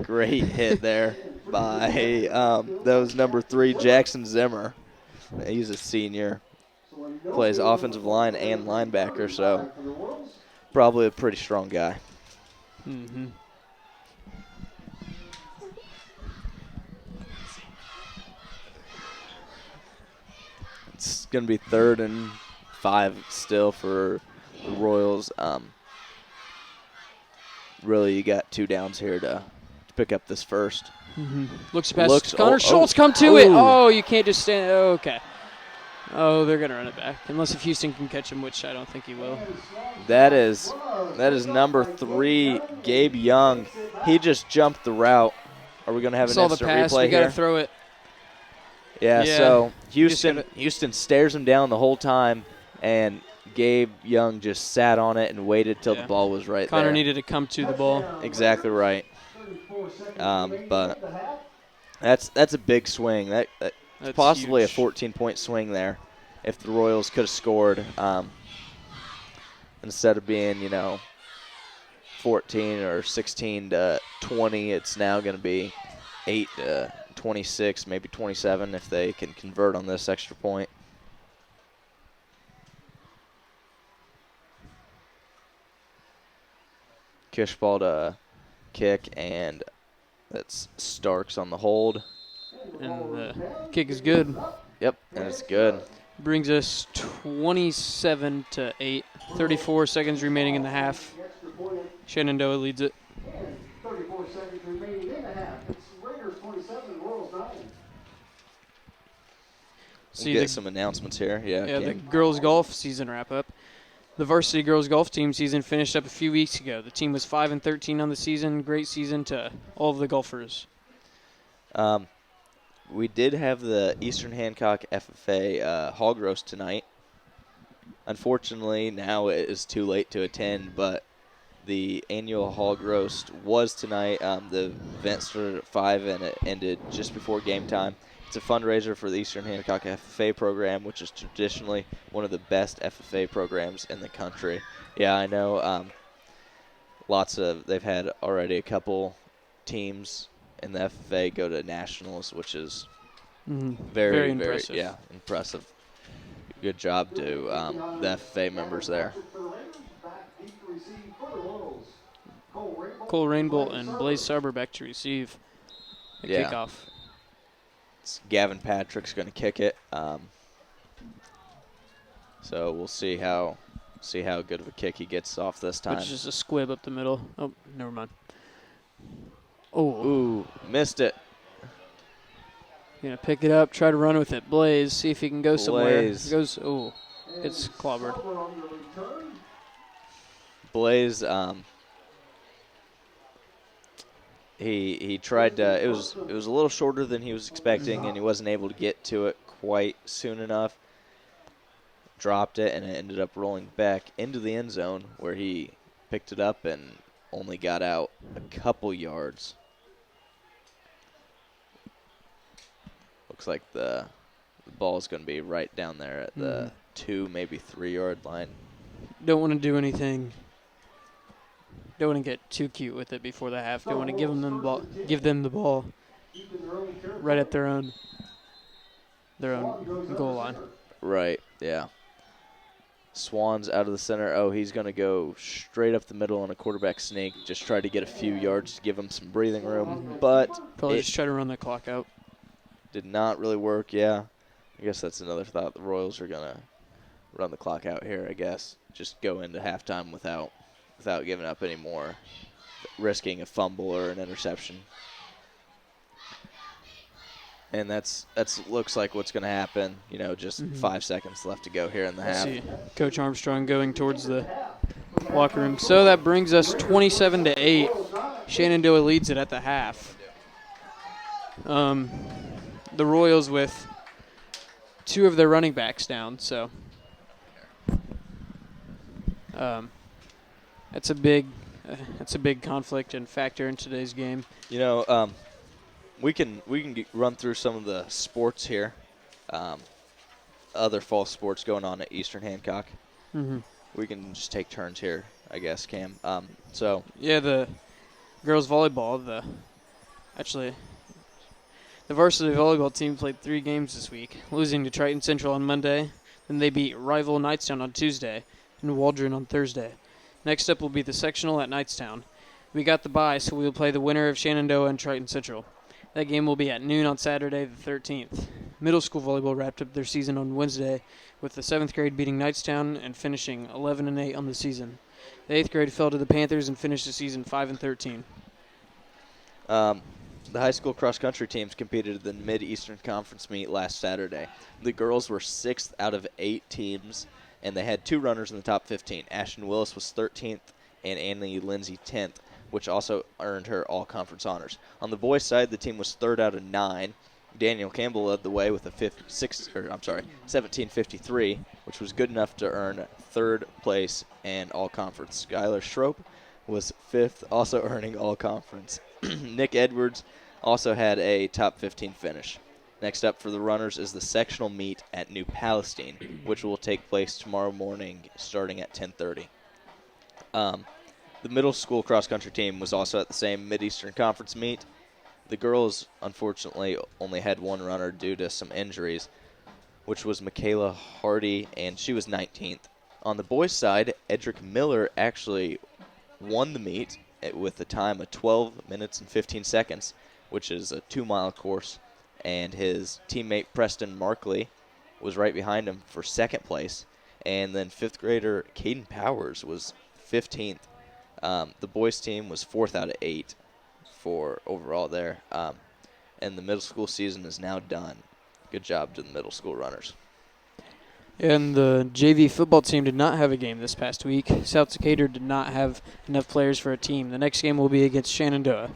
hit there by that was number 3, Jackson Zimmer. He's a senior. Plays offensive line and linebacker, so probably a pretty strong guy. Mm-hmm. It's going to be 3rd and 5 still for the Royals. Really, you got 2 downs here to pick up this first. Mm-hmm. Looks past Connor Schultz, come to it. Oh, you can't just stand. Oh, okay. Oh, they're going to run it back. Unless if Houston can catch him, which I don't think he will. That is number 3, Gabe Young. He just jumped the route. Are we going to have an instant replay we got to here? throw it. Yeah, so Houston stares him down the whole time, and Gabe Young just sat on it and waited till the ball was right there. Connor needed to come to the ball. Exactly right. But that's a big swing. That's possibly huge. a 14-point swing there if the Royals could have scored instead of being 14 or 16 to 20. It's now going to be 8 to 26, maybe 27 if they can convert on this extra point. Kishball to kick, and that's Starks on the hold. And the kick is good. Yep, and it's good. Brings us 27 to 8. 34 seconds remaining in the half. Shenandoah leads it. 34 seconds remaining in the half. It's Raiders 27, Royals 9. We'll get some announcements here. Yeah, the girls golf season wrap up. The varsity girls golf team season finished up a few weeks ago. The team was 5-13 on the season. Great season to all of the golfers. we did have the Eastern Hancock FFA hog roast tonight. Unfortunately, now it is too late to attend, but the annual hog roast was tonight. The event started at 5 and it ended just before game time. It's a fundraiser for the Eastern Hancock FFA program, which is traditionally one of the best FFA programs in the country. Yeah, I know. They've had already a couple teams in the FFA go to nationals, which is very impressive. Impressive. Good job to the FFA members there. Cole Rainbolt and Blaze Sarber back to receive the kickoff. Gavin Patrick's going to kick it. So we'll see how good of a kick he gets off this time. It's just a squib up the middle. Oh, never mind. Ooh, missed it. Gonna pick it up, try to run with it. Blaze, see if he can go somewhere. Blaze. Gets clobbered. Blaze, he tried to. It was a little shorter than he was expecting, and he wasn't able to get to it quite soon enough. Dropped it, and it ended up rolling back into the end zone, where he picked it up and only got out a couple yards. Looks like the ball is going to be right down there at the 2, maybe 3 yard line. Don't want to do anything. Don't want to get too cute with it before the half. Don't want to give them the ball right at their own goal line. Right, yeah. Swan's out of the center. Oh, he's going to go straight up the middle on a quarterback sneak. Just try to get a few yards to give him some breathing room. But probably just try to run the clock out. Did not really work, yeah. I guess that's another thought. The Royals are going to run the clock out here, I guess. Just go into halftime without giving up any more, risking a fumble or an interception. And that's looks like what's going to happen. Just 5 seconds left to go here in the half. See Coach Armstrong going towards the locker room. So that brings us 27-8. Shenandoah leads it at the half. The Royals with 2 of their running backs down, so that's a big conflict and factor in today's game. We can run through some of the sports here, other fall sports going on at Eastern Hancock. We can just take turns here, I guess, Cam. The girls volleyball, the varsity volleyball team played 3 games this week, losing to Triton Central on Monday. Then they beat rival Knightstown on Tuesday and Waldron on Thursday. Next up will be the sectional at Knightstown. We got the bye, so we will play the winner of Shenandoah and Triton Central. That game will be at noon on Saturday the 13th. Middle school volleyball wrapped up their season on Wednesday with the 7th grade beating Knightstown and finishing 11-8 on the season. The 8th grade fell to the Panthers and finished the season 5-13. The high school cross-country teams competed in the Mid-Eastern Conference meet last Saturday. The girls were 6th out of 8 teams, and they had 2 runners in the top 15. Ashton Willis was 13th and Annie Lindsay 10th, which also earned her all-conference honors. On the boys' side, the team was 3rd out of 9. Daniel Campbell led the way with a 1753, which was good enough to earn 3rd place and all-conference. Skylar Schroep was 5th, also earning all-conference. Nick Edwards also had a top 15 finish. Next up for the runners is the sectional meet at New Palestine, which will take place tomorrow morning starting at 10:30. The middle school cross-country team was also at the same Mid-Eastern Conference meet. The girls, unfortunately, only had 1 runner due to some injuries, which was Michaela Hardy, and she was 19th. On the boys' side, Edric Miller actually won the meet with a time of 12 minutes and 15 seconds, which is a 2-mile course, and his teammate Preston Markley was right behind him for 2nd place, and then 5th grader Caden Powers was 15th. The boys' team was 4th out of 8 for overall there, and the middle school season is now done. Good job to the middle school runners. And the JV football team did not have a game this past week. South Decatur did not have enough players for a team. The next game will be against Shenandoah.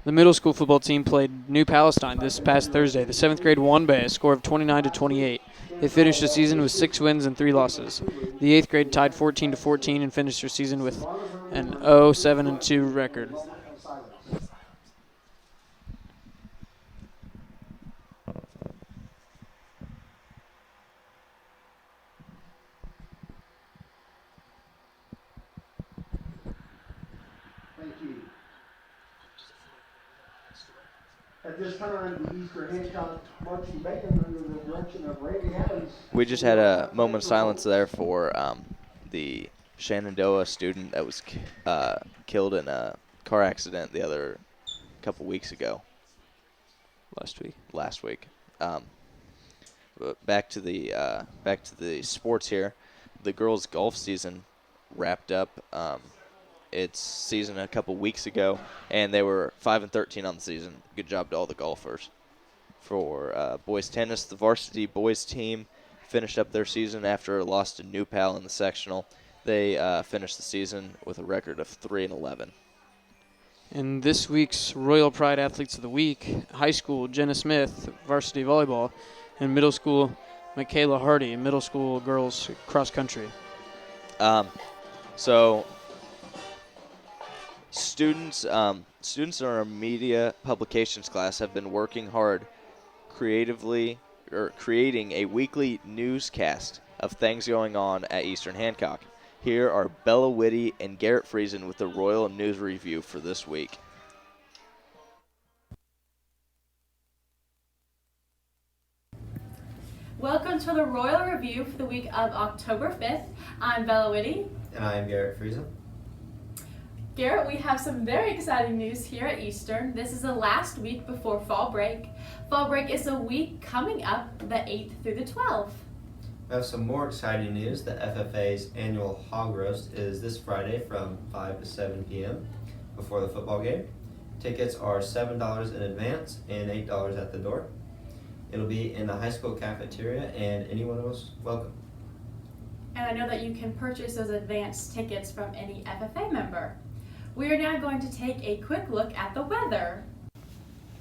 The middle school football team played New Palestine this past Thursday. The 7th grade won by a score of 29-28. They finished the season with 6 wins and 3 losses. The 8th grade tied 14-14 and finished their season with an 0-7-2 record. Thank you. At this time, the Eastern Hancock marching band under the direction of Randy Adams. We just had a moment of silence there for the Shenandoah student that was killed in a car accident the other couple weeks ago. Last week. But back to the sports here. The girls' golf season wrapped up its season a couple weeks ago, and they were 5-13 on the season. Good job to all the golfers. For boys tennis, the varsity boys team finished up their season after a loss to New Pal in the sectional. They finished the season with a record of 3-11. In this week's Royal Pride Athletes of the Week, high school Jenna Smith, varsity volleyball, and middle school Michaela Hardy, middle school girls cross country. So students in our media publications class have been working hard creating a weekly newscast of things going on at Eastern Hancock. Here are Bella Whitty and Garrett Friesen with the Royal News Review for this week. Welcome to the Royal Review for the week of October 5th. I'm Bella Whitty. And I am Garrett Friesen. Garrett, we have some very exciting news here at Eastern. This is the last week before fall break. Fall break is a week coming up the 8th through the 12th. We have some more exciting news. The FFA's annual hog roast is this Friday from 5 to 7 p.m. before the football game. Tickets are $7 in advance and $8 at the door. It'll be in the high school cafeteria, and anyone else welcome. And I know that you can purchase those advance tickets from any FFA member. We are now going to take a quick look at the weather.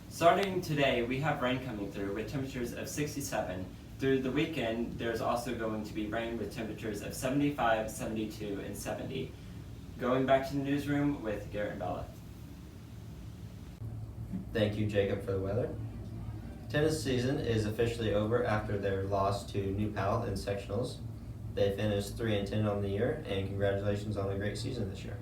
Starting today, we have rain coming through with temperatures of 67. Through the weekend, there's also going to be rain with temperatures of 75, 72, and 70. Going back to the newsroom with Garrett and Bella. Thank you, Jacob, for the weather. Tennis season is officially over after their loss to New Pal in sectionals. They finished 3-10 on the year, and congratulations on a great season this year.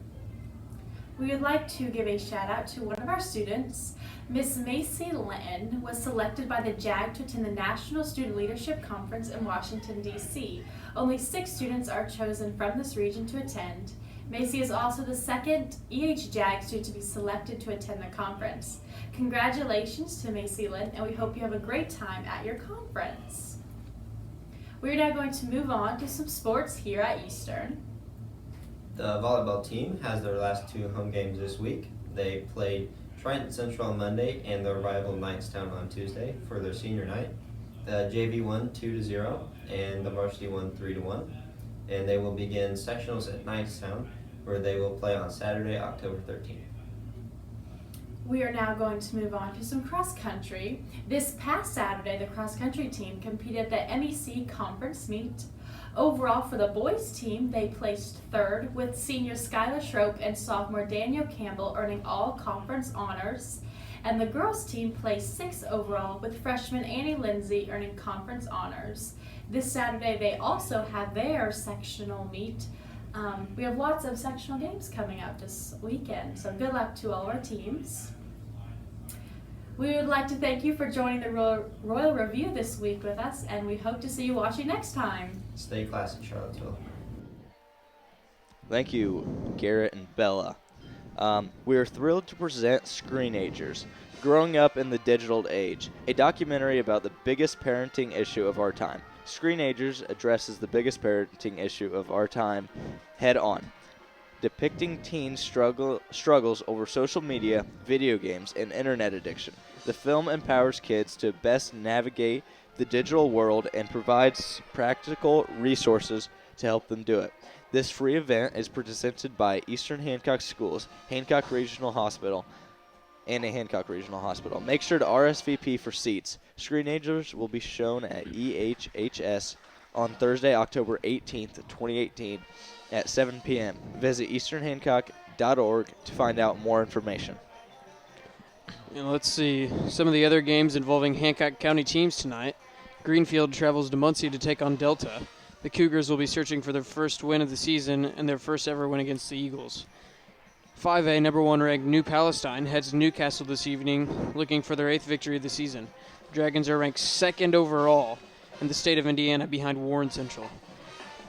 We would like to give a shout out to one of our students. Miss Macy Linton was selected by the JAG to attend the National Student Leadership Conference in Washington, D.C. Only 6 students are chosen from this region to attend. Macy is also the second EH-JAG student to be selected to attend the conference. Congratulations to Macy Linton, and we hope you have a great time at your conference. We are now going to move on to some sports here at Eastern. The volleyball team has their last 2 home games this week. They played Triton Central on Monday and their rival Knightstown on Tuesday for their senior night. The JV won 2-0 and the varsity won 3-1. And they will begin sectionals at Knightstown, where they will play on Saturday, October 13th. We are now going to move on to some cross country. This past Saturday, the cross country team competed at the MEC conference meet. Overall, for the boys team, they placed 3rd, with senior Skylar Schroep and sophomore Daniel Campbell earning all conference honors. And the girls team placed 6th overall, with freshman Annie Lindsay earning conference honors. This Saturday, they also have their sectional meet. We have lots of sectional games coming up this weekend, so good luck to all of our teams. We would like to thank you for joining the Royal Review this week with us, and we hope to see you watching next time. Stay classy, Charlottesville. Thank you, Garrett and Bella. We are thrilled to present Screenagers, Growing Up in the Digital Age, a documentary about the biggest parenting issue of our time. Screenagers addresses the biggest parenting issue of our time head on, depicting teens' struggles over social media, video games, and internet addiction. The film empowers kids to best navigate the digital world and provides practical resources to help them do it. This free event is presented by Eastern Hancock Schools, Hancock Regional Hospital, and a Hancock Regional Hospital. Make sure to RSVP for seats. Screenagers will be shown at EHHS on Thursday, October 18th, 2018 at 7 p.m. Visit easternhancock.org to find out more information. And let's see some of the other games involving Hancock County teams tonight. Greenfield travels to Muncie to take on Delta. The Cougars will be searching for their first win of the season and their first ever win against the Eagles. 5A number 1 ranked New Palestine heads to Newcastle this evening looking for their 8th victory of the season. Dragons are ranked 2nd overall in the state of Indiana behind Warren Central.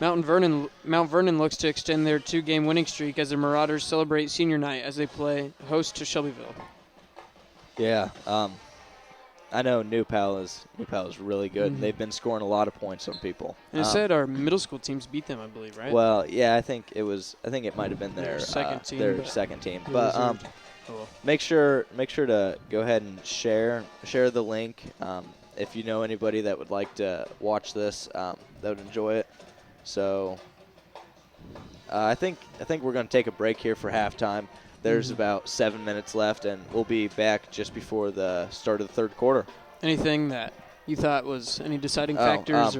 Mount Vernon looks to extend their 2-game winning streak as the Marauders celebrate senior night as they play host to Shelbyville. Yeah, I know New Pal is really good, and they've been scoring a lot of points on people. And it said our middle school teams beat them, I believe, right? Well, yeah, I think it might have been their second team. Second team. But make sure to go ahead and share the link. If you know anybody that would like to watch this, that would enjoy it. So I think we're going to take a break here for halftime. There's about 7 minutes left, and we'll be back just before the start of the third quarter. Anything that you thought was any deciding factors?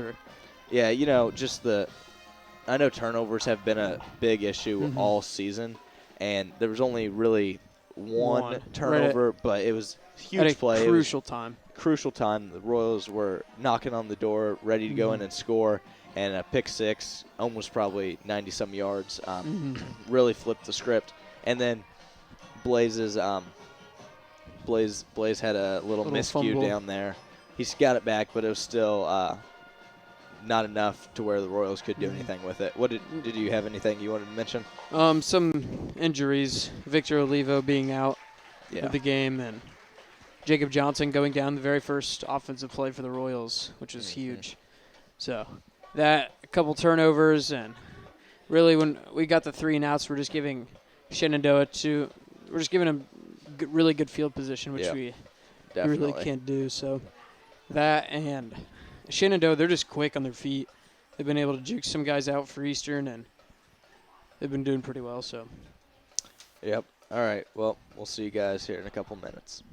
Yeah, I know turnovers have been a big issue all season, and there was only really one turnover, but it was a huge play. Crucial time. Crucial time. The Royals were knocking on the door, ready to go in and score, and a pick six, almost probably 90-some yards, really flipped the script. And then Blaze had a little miscue fumble down there. He's got it back, but it was still not enough to where the Royals could do anything with it. What did you have anything you wanted to mention? Some injuries. Victor Olivo being out of the game, and Jacob Johnson going down the very first offensive play for the Royals, which was huge. So that, a couple turnovers, and really when we got the 3 and outs, we're just giving Shenandoah we're just giving them really good field position, which we really can't do. So that, and Shenandoah, they're just quick on their feet. They've been able to juke some guys out for Eastern, and they've been doing pretty well. So. Yep. All right. Well, we'll see you guys here in a couple minutes.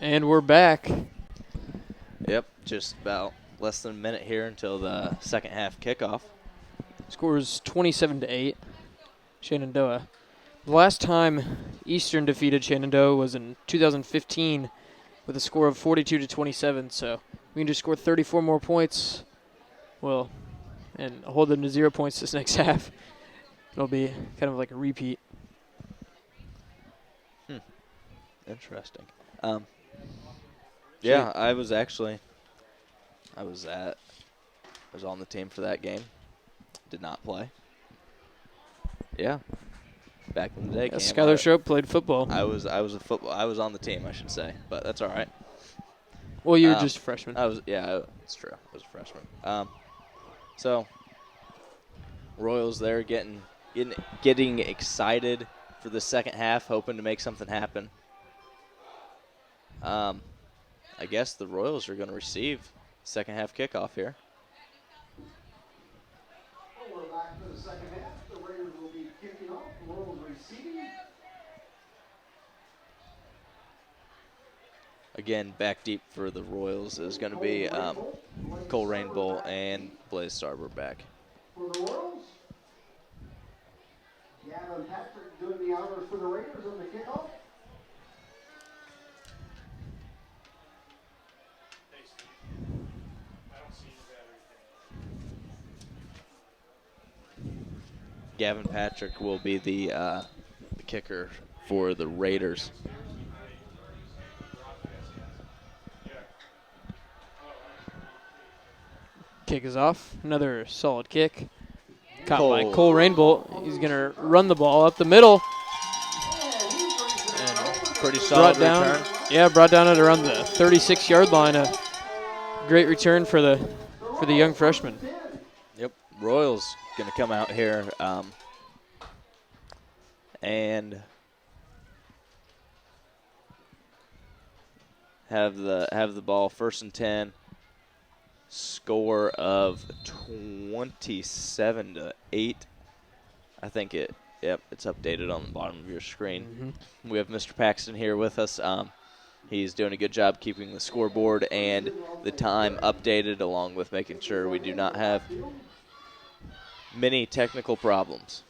And we're back. Yep, just about less than a minute here until the second half kickoff. Scores 27-8. Shenandoah. The last time Eastern defeated Shenandoah was in 2015 with a score of 42-27. So we can just score 34 more points. Well, and hold them to 0 points this next half. It'll be kind of like a repeat. Interesting. Yeah, I was on the team for that game. Did not play. Yeah. Back in the day, Cam, Skylar Schroep played football. I was on the team, I should say, but that's all right. Well, you were just a freshman. It's true. I was a freshman. So Royals there getting excited for the second half, hoping to make something happen. I guess the Royals are going to receive second half kickoff here. Well, we're back for the second half. The Raiders will be kicking off. The Royals receiving. Again, back deep for the Royals is going to be Cole Rainbow and Blaze Starber back. For the Royals, Gavin Patrick doing the honors for the Raiders on the kickoff. Gavin Patrick will be the kicker for the Raiders. Kick is off. Another solid kick. Caught by Cole Rainbolt. He's going to run the ball up the middle. And pretty solid return. Yeah, brought down at around the 36-yard line. A great return for the young freshman. Yep, Royals going to come out here and have the ball 1st and 10. Score of 27-8. I think it's updated on the bottom of your screen. Mm-hmm. We have Mr. Paxton here with us. He's doing a good job keeping the scoreboard and the time updated, along with making sure we do not have many technical problems.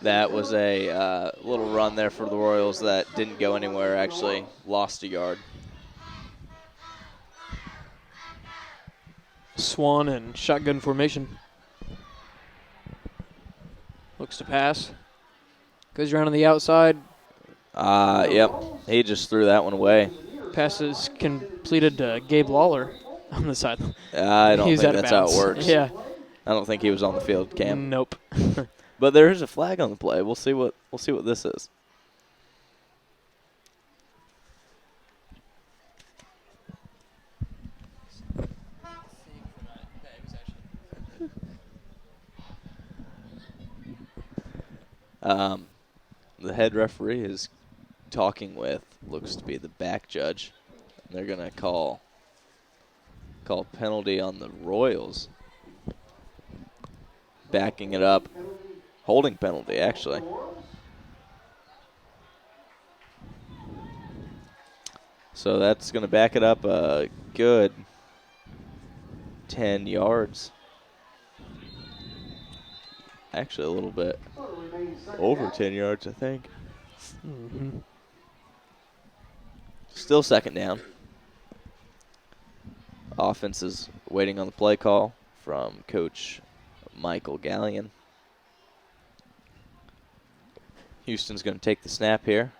That was a little run there for the Royals that didn't go anywhere, actually lost a yard. Swan and shotgun formation. Looks to pass. Goes around on the outside. Yep. He just threw that one away. Pass is completed to Gabe Lawler on the side. I don't He's think out of that's how it bounds. works. Yeah. I don't think he was on the field, Cam. Nope. But there is a flag on the play. We'll see what this is. The head referee is talking with, looks to be the back judge. And they're going to call penalty on the Royals. Backing it up. Holding penalty, actually. So that's going to back it up a good 10 yards. Actually, a little bit over 10 yards, I think. Mm-hmm. Still second down. Offense is waiting on the play call from Coach Michael Gallion. Houston's going to take the snap here.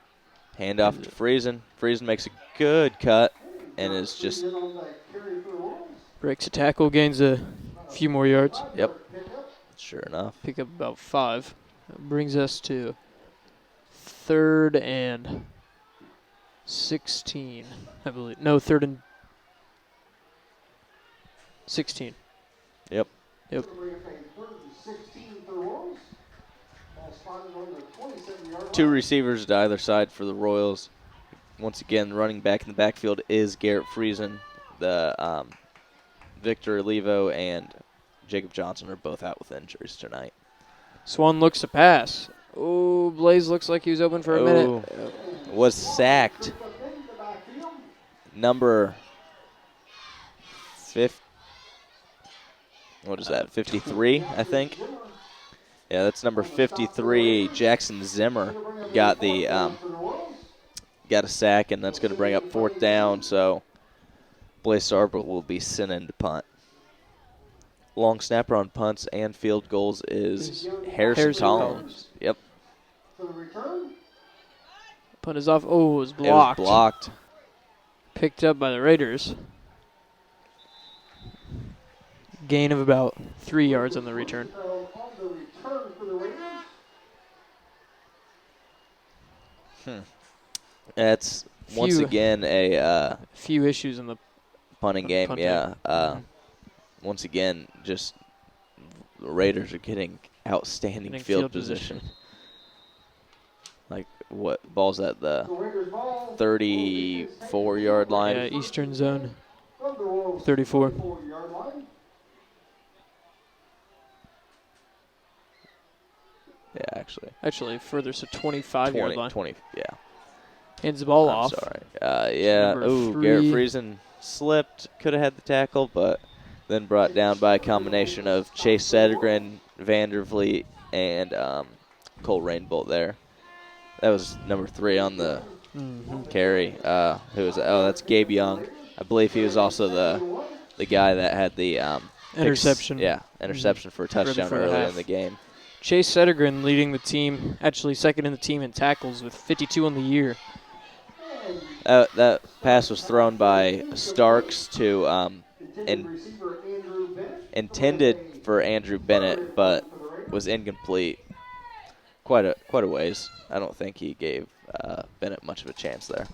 Hand off to Friesen. Friesen makes a good cut and is just... Breaks a tackle, gains a few more yards. Yep. Sure enough. Pick up about 5. That brings us to 3rd and 16, I believe. No, 3rd and 16. Yep. Two receivers to either side for the Royals. Once again, running back in the backfield is Garrett Friesen. The Victor Olivo and Jacob Johnson are both out with injuries tonight. Swan looks to pass. Oh, Blaze looks like he was open for a minute. Was sacked. Number 50. What is that? 53, I think. Yeah, that's number 53. Jackson Zimmer got got a sack, and that's going to bring up 4th down. So Blaze Sarber will be sent in to punt. Long snapper on punts and field goals is Harrison Collins. Yep. Punt is off. Oh, it was blocked. It was blocked. Picked up by the Raiders. Gain of about 3 yards on the return. That's once again a few issues in the punting game. Punting. Yeah. Once again, just the Raiders are getting outstanding field position. Like, what ball's at the 34-yard line? Yeah, Eastern Zone. 34. Yeah, actually. Actually, further, so 25-yard line. 20, yeah. Hands the ball off. Sorry. Yeah. Number Ooh, 3. Garrett Friesen slipped. Could have had the tackle, but then brought down by a combination of Chase Sedgren, Vandervliet, and Cole Rainbolt there. That was number 3 on the carry. Who was that? Oh, that's Gabe Young. I believe he was also the guy that had the interception. Interception for a touchdown earlier in the game. Chase Sedgren leading the team, actually second in the team in tackles with 52 on the year. That pass was thrown by Starks to intended for Andrew Bennett, but was incomplete. Quite a ways. I don't think he gave Bennett much of a chance there.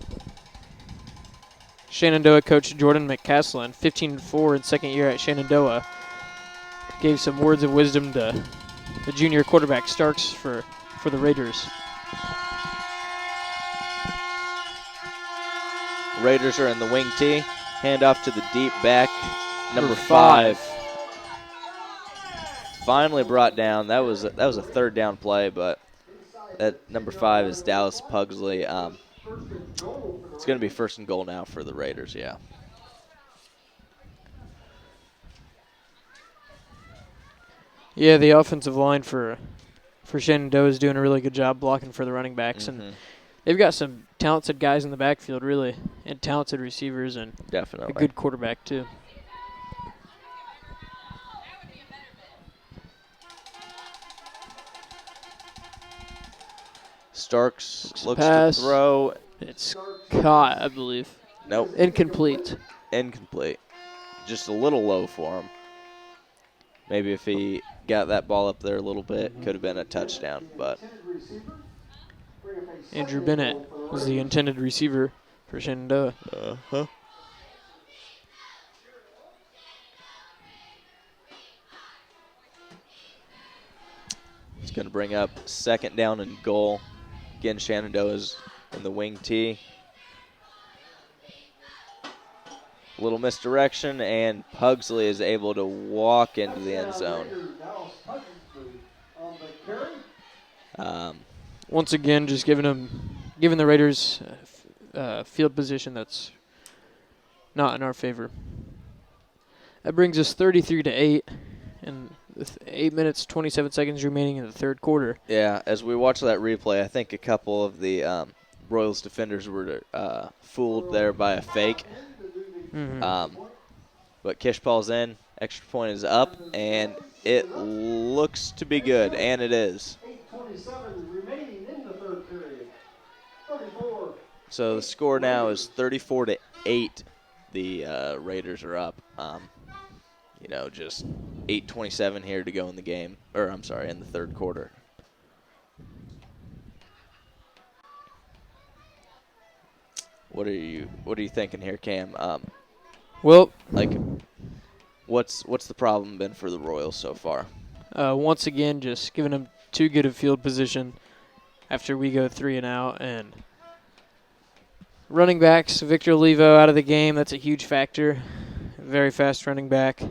Shenandoah coach Jordan McCaslin, 15-4 in second year at Shenandoah, gave some words of wisdom to the junior quarterback Starks for the Raiders. Raiders are in the wing tee. Hand off to the deep back, number 5. Finally brought down. That was a 3rd down play, but that number 5 is Dallas Pugsley. It's going to be 1st and goal now for the Raiders. Yeah. Yeah, the offensive line for Shenandoah is doing a really good job blocking for the running backs, and they've got some talented guys in the backfield, really, and talented receivers, and definitely a good quarterback too. Starks looks to throw. It's caught, I believe. Nope. Incomplete. Just a little low for him. Maybe if he got that ball up there a little bit, could have been a touchdown. But Andrew Bennett was the intended receiver for Shenandoah. It's going to bring up 2nd down and goal. Again, Shenandoah's in the wing tee. A little misdirection, and Pugsley is able to walk into the end zone. Once again, just giving the Raiders field position that's not in our favor. That brings us 33-8, and with 8 minutes 27 seconds remaining in the 3rd quarter. Yeah, as we watch that replay, I think a couple of the Royals defenders were fooled there by a fake. But Kishpal's in. Extra point is up, and it looks to be good, and it is. 8:27 remaining in the 3rd period. 34. So the score now is 34-8. The Raiders are up. Just 8:27 here to go in the game, or I'm sorry, in the 3rd quarter. What are you thinking here, Cam? Well, what's the problem been for the Royals so far? Once again, just giving them too good of field position after we go 3 and out, and running backs, Victor Levo out of the game. That's a huge factor. Very fast running back.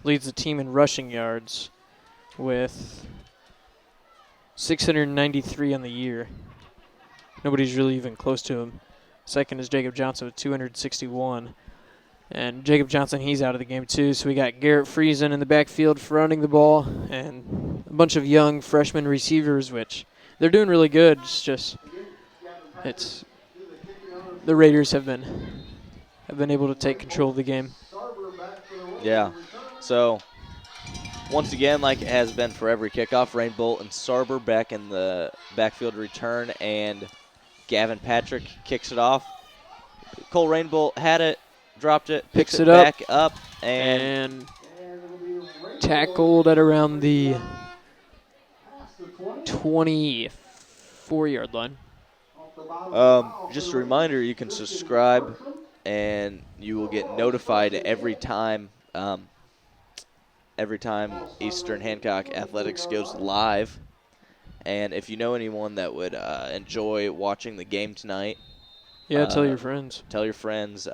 Leads the team in rushing yards with 693 on the year. Nobody's really even close to him. Second is Jacob Johnson with 261. And Jacob Johnson, he's out of the game too. So we got Garrett Friesen in the backfield running the ball, and a bunch of young freshman receivers, which they're doing really good. It's the Raiders have been able to take control of the game. Yeah. So once again, like it has been for every kickoff, Rainbolt and Sarber back in the backfield return, and Gavin Patrick kicks it off. Cole Rainbolt had it, dropped it, picks it back up, and tackled at around the 24-yard line. Just a reminder, you can subscribe, and you will get notified every time Eastern Hancock Athletics goes live. And if you know anyone that would enjoy watching the game tonight, tell your friends. Tell your friends.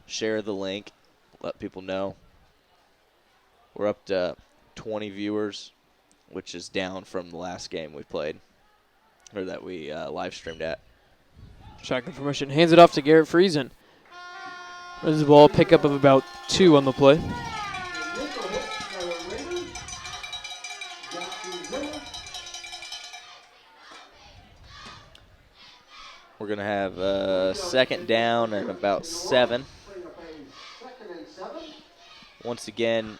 Share the link. Let people know. We're up to 20 viewers, which is down from the last game we played, or that we live streamed at. Shotgun formation. Hands it off to Garrett Friesen. There's the ball. Pickup of about 2 on the play. We're going to have second down and about 7. Once again,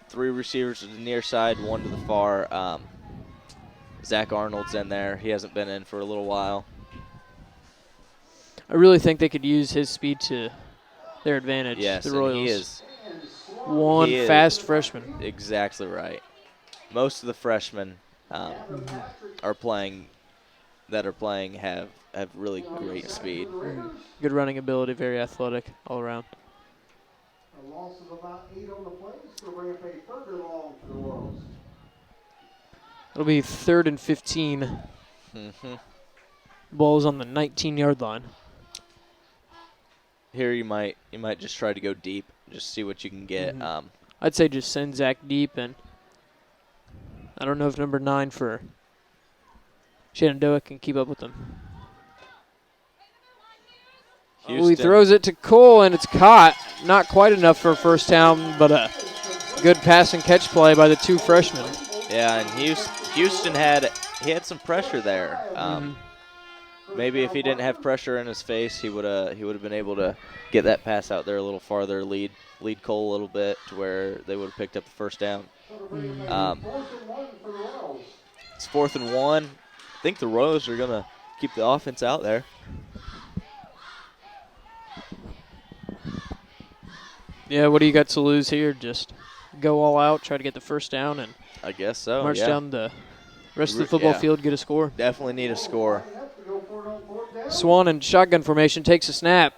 3 receivers to the near side, 1 to the far. Zach Arnold's in there. He hasn't been in for a little while. I really think they could use his speed to their advantage. Yes, the Royals. and he is. One fast freshman. Exactly right. Most of the freshmen are playing have really great speed. Good running ability, very athletic all around. A loss of about 8 on the play. It's going to bring up a 3rd and long for the Royals. It'll be 3rd and 15. Ball's on the 19-yard line. Here you might just try to go deep, just see what you can get. I'd say just send Zach deep, and I don't know if number 9 for Shenandoah can keep up with them. He throws it to Cole, and it's caught. Not quite enough for a first down, but a good pass and catch play by the 2 freshmen. Yeah, and Houston had some pressure there. Maybe if he didn't have pressure in his face, he would have been able to get that pass out there a little farther, lead Cole a little bit to where they would have picked up the first down. It's 4th and 1. I think the Royals are gonna keep the offense out there. Yeah, what do you got to lose here? Just go all out, try to get the first down, and I guess so. march down the rest of the football field, get a score. Definitely need a score. Swan in shotgun formation takes a snap,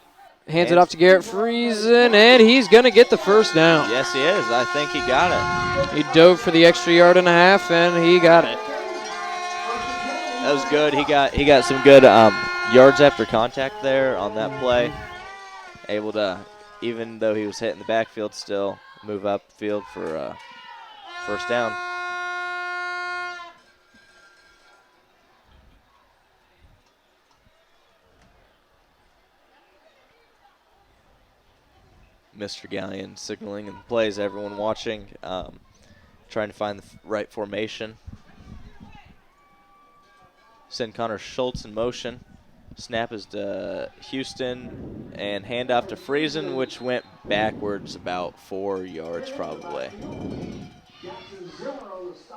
hands it off to Garrett Friesen, and he's going to get the first down. Yes, he is. I think he got it. He dove for the extra 1.5 yards, and he got it. That was good. He got some good yards after contact there on that play. Able to, even though he was hitting the backfield, still move up field for first down. Mr. Gallion signaling and plays, everyone watching, trying to find the right formation. Send Connor Schultz in motion. Snap is to Houston, and handoff to Friesen, which went backwards about 4 yards probably.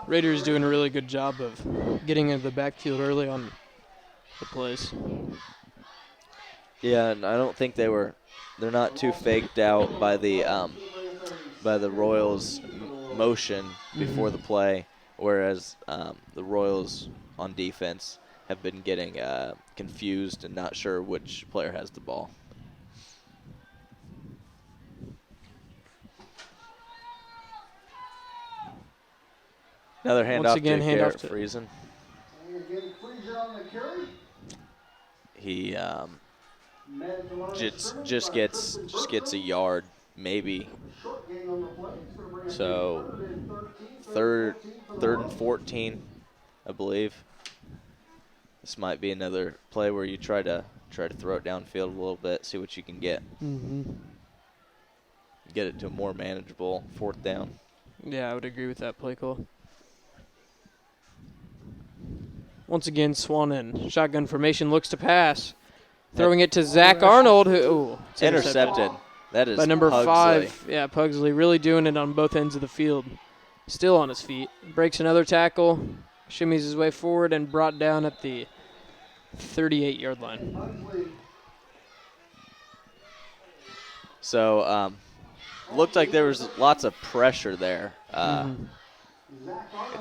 Raiders doing a really good job of getting into the backfield early on the plays. Yeah, and I don't think they're not too faked out by the Royals' motion before the play, whereas the Royals on defense have been getting confused and not sure which player has the ball. Another handoff to Garrett Friesen. He just gets a yard, maybe. So third and 14. I believe. This might be another play where you try to throw it downfield a little bit, see what you can get. Mm-hmm. Get it to a more manageable 4th down. Yeah, I would agree with that play call. Once again, Swan in shotgun formation looks to pass. Throwing it to Zach Arnold, who it's Intercepted. That is by number Pugsley. 5. Yeah, Pugsley really doing it on both ends of the field. Still on his feet. Breaks another tackle, shimmies his way forward, and brought down at the 38-yard line. So, looked like there was lots of pressure there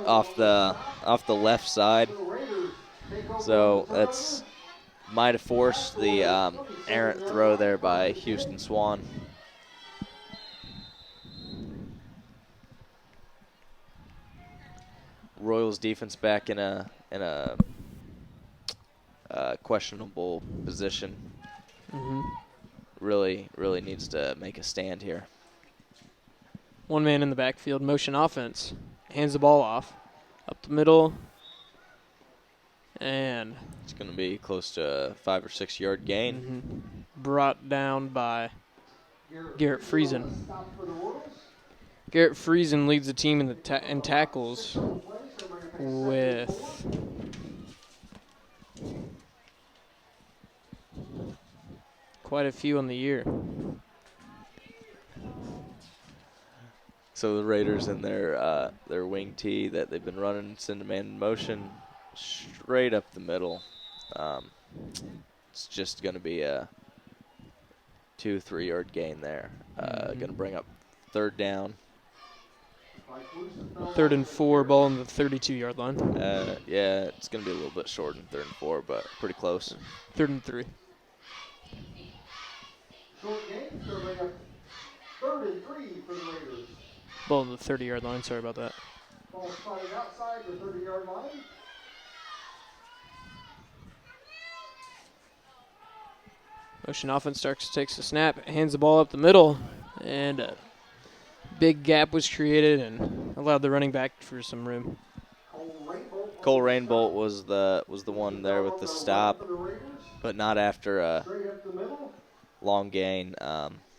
off the left side. So that's might have forced the errant throw there by Houston Swan. Royals defense back in a questionable position. Mm-hmm. Really needs to make a stand here. One man in the backfield, motion offense. Hands the ball off. Up the middle. And It's going to be close to a 5 or 6 yard gain. mm-hmm, brought down by Garrett Friesen. Garrett Friesen leads the team in tackles with quite a few on the year. So the Raiders in their wing tee that they've been running, send a man in motion straight up the middle. It's just going to be a 2-3 yard gain there. Going to bring up 3rd down. 3rd and 4, ball on the 32-yard line. Yeah, it's going to be a little bit short in 3rd and 4, but pretty close. 3rd and 3. Short game, so bring up 3rd and 3 for the Raiders. Ball on the 30-yard line. Sorry about that. Ball spotted outside the 30-yard line. Motion offense takes the snap, hands the ball up the middle, and a big gap was created and allowed the running back for some room. Cole Rainbolt was the one there with the stop, but not after a long gain.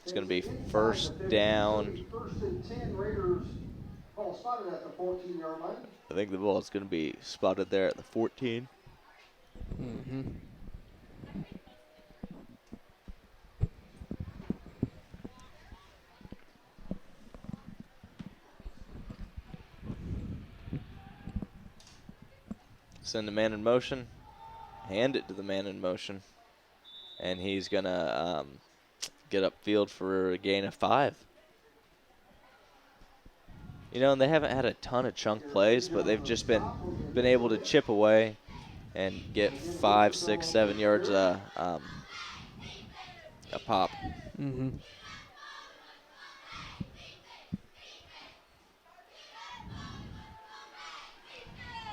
It's going to be 1st down. 1st and 10 Raiders. Ball spotted at the 14-yard line. I think the ball is going to be spotted there at the 14. Mm-hmm. Send a man in motion, hand it to the man in motion, and he's going to get upfield for a gain of 5. You know, and they haven't had a ton of chunk plays, but they've just been able to chip away and get 5, 6, 7 yards a pop. Mm-hmm.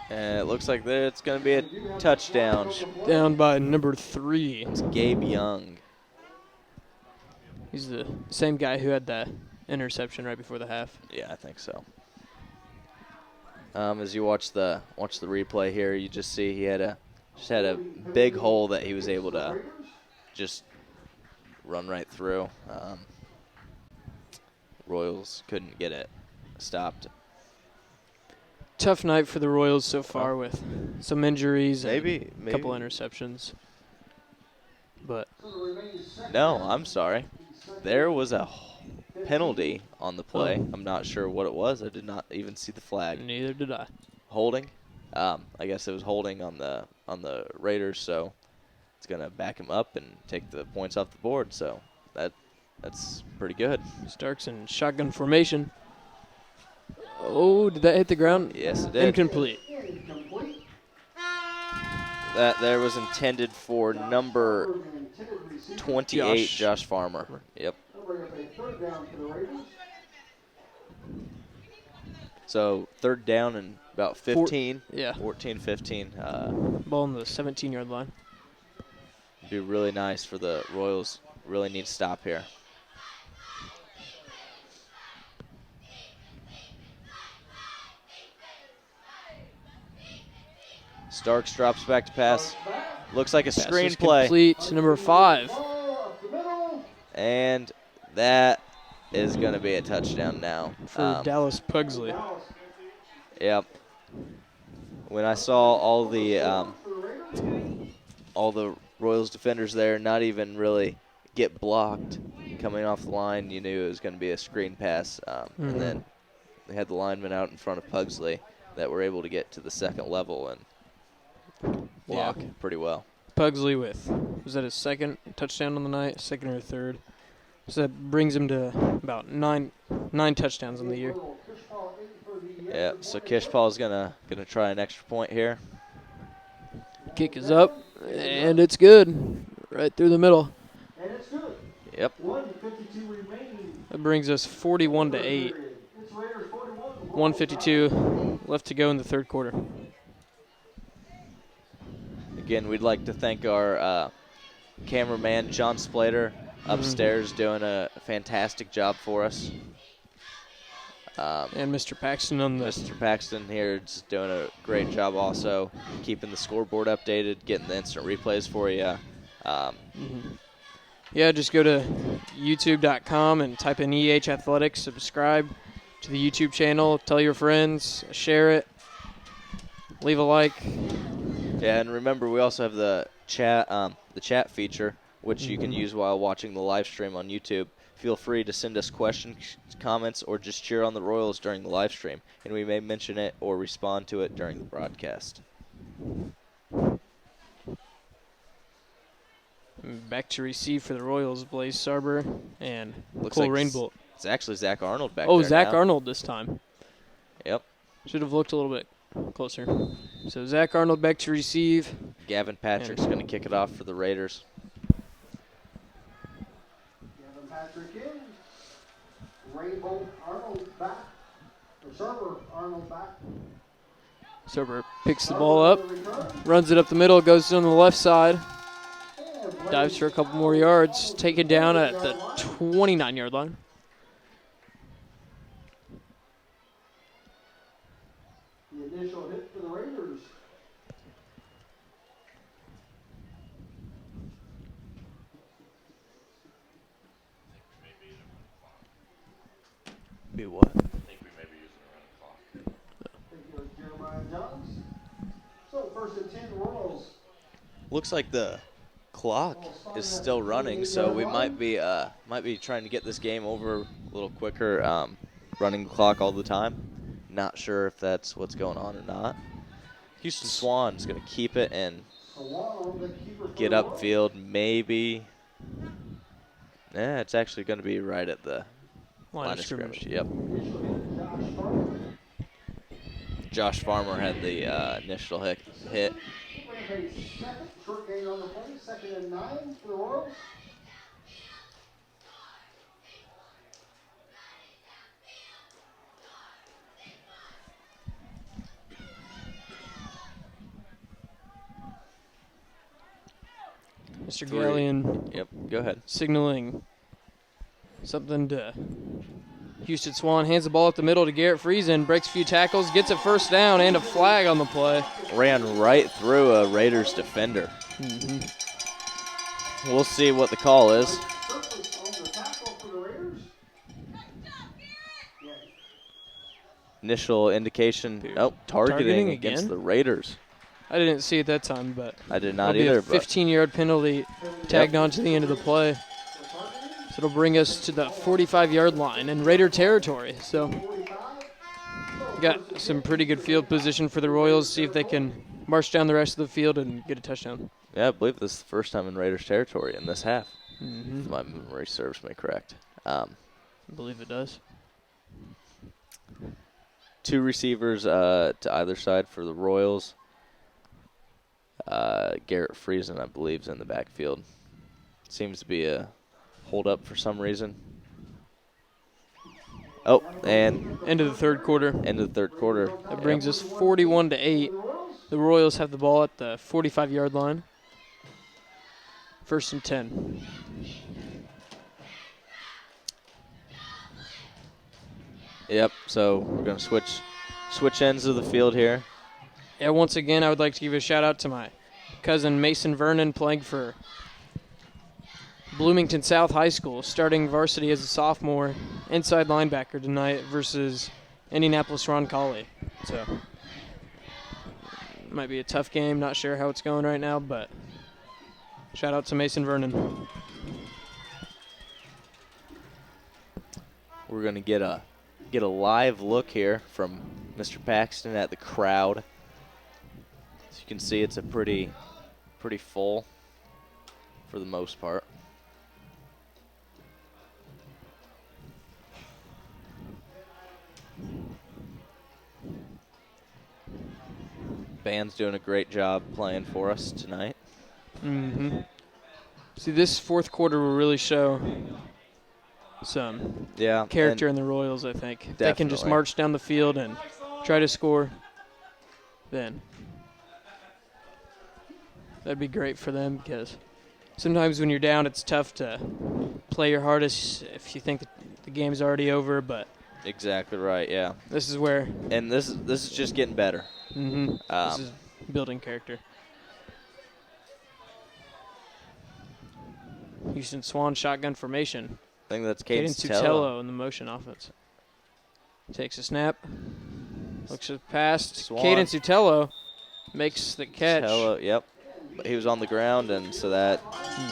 And it looks like it's going to be a touchdown. Down by number 3. It's Gabe Young. He's the same guy who had the interception right before the half. Yeah, I think so. As you watch the replay here, you just see he had a big hole that he was able to just run right through. Royals couldn't get it stopped. Tough night for the Royals so far with some injuries and Maybe. a couple interceptions. But No, I'm sorry. There was a penalty on the play. I'm not sure what it was. I did not even see the flag. neither did I. Holding. I guess it was holding on the Raiders, so it's gonna back him up and take the points off the board. So that's pretty good. Starks in shotgun formation. Oh, did that hit the ground? Yes, it did. Incomplete. That there was intended for number 28, Josh Farmer. Yep. So 3rd down and about 15. 14, 15. Ball on the 17-yard line. Be really nice for the Royals. Really need to stop here. Starks drops back to pass. Looks like a Pass is screenplay. complete to number 5. And that is going to be a touchdown now. For Dallas Pugsley. Yep. When I saw all the Royals defenders there not even really get blocked coming off the line, you knew it was going to be a screen pass. And then they had the linemen out in front of Pugsley that were able to get to the second level and block pretty well. Pugsley was that his second touchdown on the night, second or third? So that brings him to about nine touchdowns on the year. Yeah, so Kishpal's gonna try an extra point here. Kick is up, and it's good. Right through the middle. Yep. That brings us 41-8. 1:52 left to go in the third quarter. Again, we'd like to thank our cameraman, John Splater, upstairs doing a fantastic job for us. And Mr. Paxton on the... Mr. Paxton here just doing a great job also, keeping the scoreboard updated, getting the instant replays for you. Yeah, just go to youtube.com and type in EH Athletics, subscribe to the YouTube channel, tell your friends, share it, leave a like. Yeah, and remember we also have the chat feature, which you can use while watching the live stream on YouTube. Feel free to send us questions, comments, or just cheer on the Royals during the live stream, and we may mention it or respond to it during the broadcast. Back to receive for the Royals, Blaze Sarber and Looks Cole like Rainbolt. It's actually Zach Arnold back there. Oh, Zach now. Arnold this time. Yep. Should have looked a little bit closer. So Zach Arnold back to receive. Gavin Patrick's going to kick it off for the Raiders. Gavin Patrick in. Rainbow Arnold back. Server Arnold back. Serber picks the ball up, runs it up the middle, goes on the left side, dives for a couple more yards, taken down at the 29-yard line. The initial hit for the Raiders. Be what? I think we may be using a running clock. Thank you, Jeremiah Johns. So first and 10 Royals. Looks like the clock is still running, so we might be trying to get this game over a little quicker, running the clock all the time. Not sure if that's what's going on or not. Houston Swan's going to keep it and get upfield, maybe. It's actually going to be right at the line of scrimmage. Yep. Josh Farmer had the initial hit. Short gain on the play, 2nd and 9 for the Royals. Mr. Gallion. Yep, go ahead. Signaling something to Houston Swan. Hands the ball up the middle to Garrett Friesen. Breaks a few tackles. Gets a first down and a flag on the play. Ran right through a Raiders defender. We'll see what the call is. Initial indication. Targeting against the Raiders. I didn't see it that time, but I did not it'll either. Be a 15-yard penalty tagged on to the end of the play. So it'll bring us to the 45-yard line in Raider territory. So got some pretty good field position for the Royals. See if they can march down the rest of the field and get a touchdown. Yeah, I believe this is the first time in Raiders territory in this half. If my memory serves me correct. I believe it does. Two receivers to either side for the Royals. Garrett Friesen, I believe, is in the backfield. Seems to be a hold-up for some reason. Oh, and end of the third quarter. End of the third quarter. That brings us 41-8. The Royals have the ball at the 45-yard line. 1st and 10. Yep, so we're going to switch ends of the field here. Yeah, once again, I would like to give a shout-out to my cousin Mason Vernon playing for Bloomington South High School, starting varsity as a sophomore, inside linebacker tonight versus Indianapolis Ron Colley. So, might be a tough game. Not sure how it's going right now, but shout out to Mason Vernon. We're gonna get a live look here from Mr. Paxton at the crowd. As you can see, it's a pretty full for the most part. Band's doing a great job playing for us tonight. Mm-hmm. See, this fourth quarter will really show some character in the Royals, I think. If they can just march down the field and try to score, then that'd be great for them, because sometimes when you're down, it's tough to play your hardest if you think that the game's already over, but exactly right, yeah. This is where... And this is just getting better. Mm-hmm. This is building character. Houston Swan shotgun formation. I think that's Caden Sutello. Sutello in the motion offense. Takes a snap. Looks at the pass. Caden Sutello makes the catch. Sutello, yep. But he was on the ground, and so that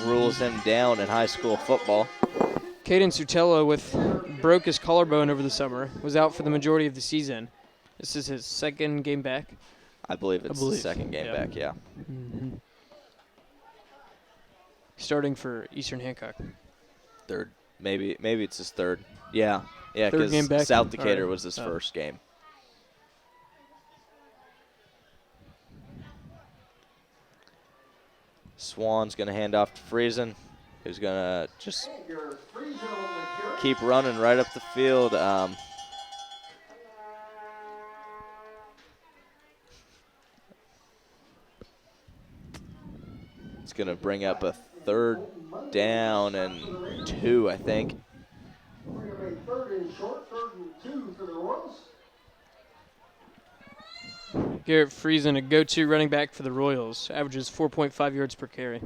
rules him down in high school football. Caden Sutello broke his collarbone over the summer, was out for the majority of the season. This is his second game back. I believe it's the second game back, yeah. Mm-hmm. Starting for Eastern Hancock. Third. Maybe it's his third. Yeah, third game back. because South Decatur was his first game. Swan's going to hand off to Friesen, who's going to just keep running right up the field. It's going to bring up a third down and 2, I think. Bring up a third and short, 3rd and 2 for the Royals. Garrett Friesen, a go-to running back for the Royals, averages 4.5 yards per carry.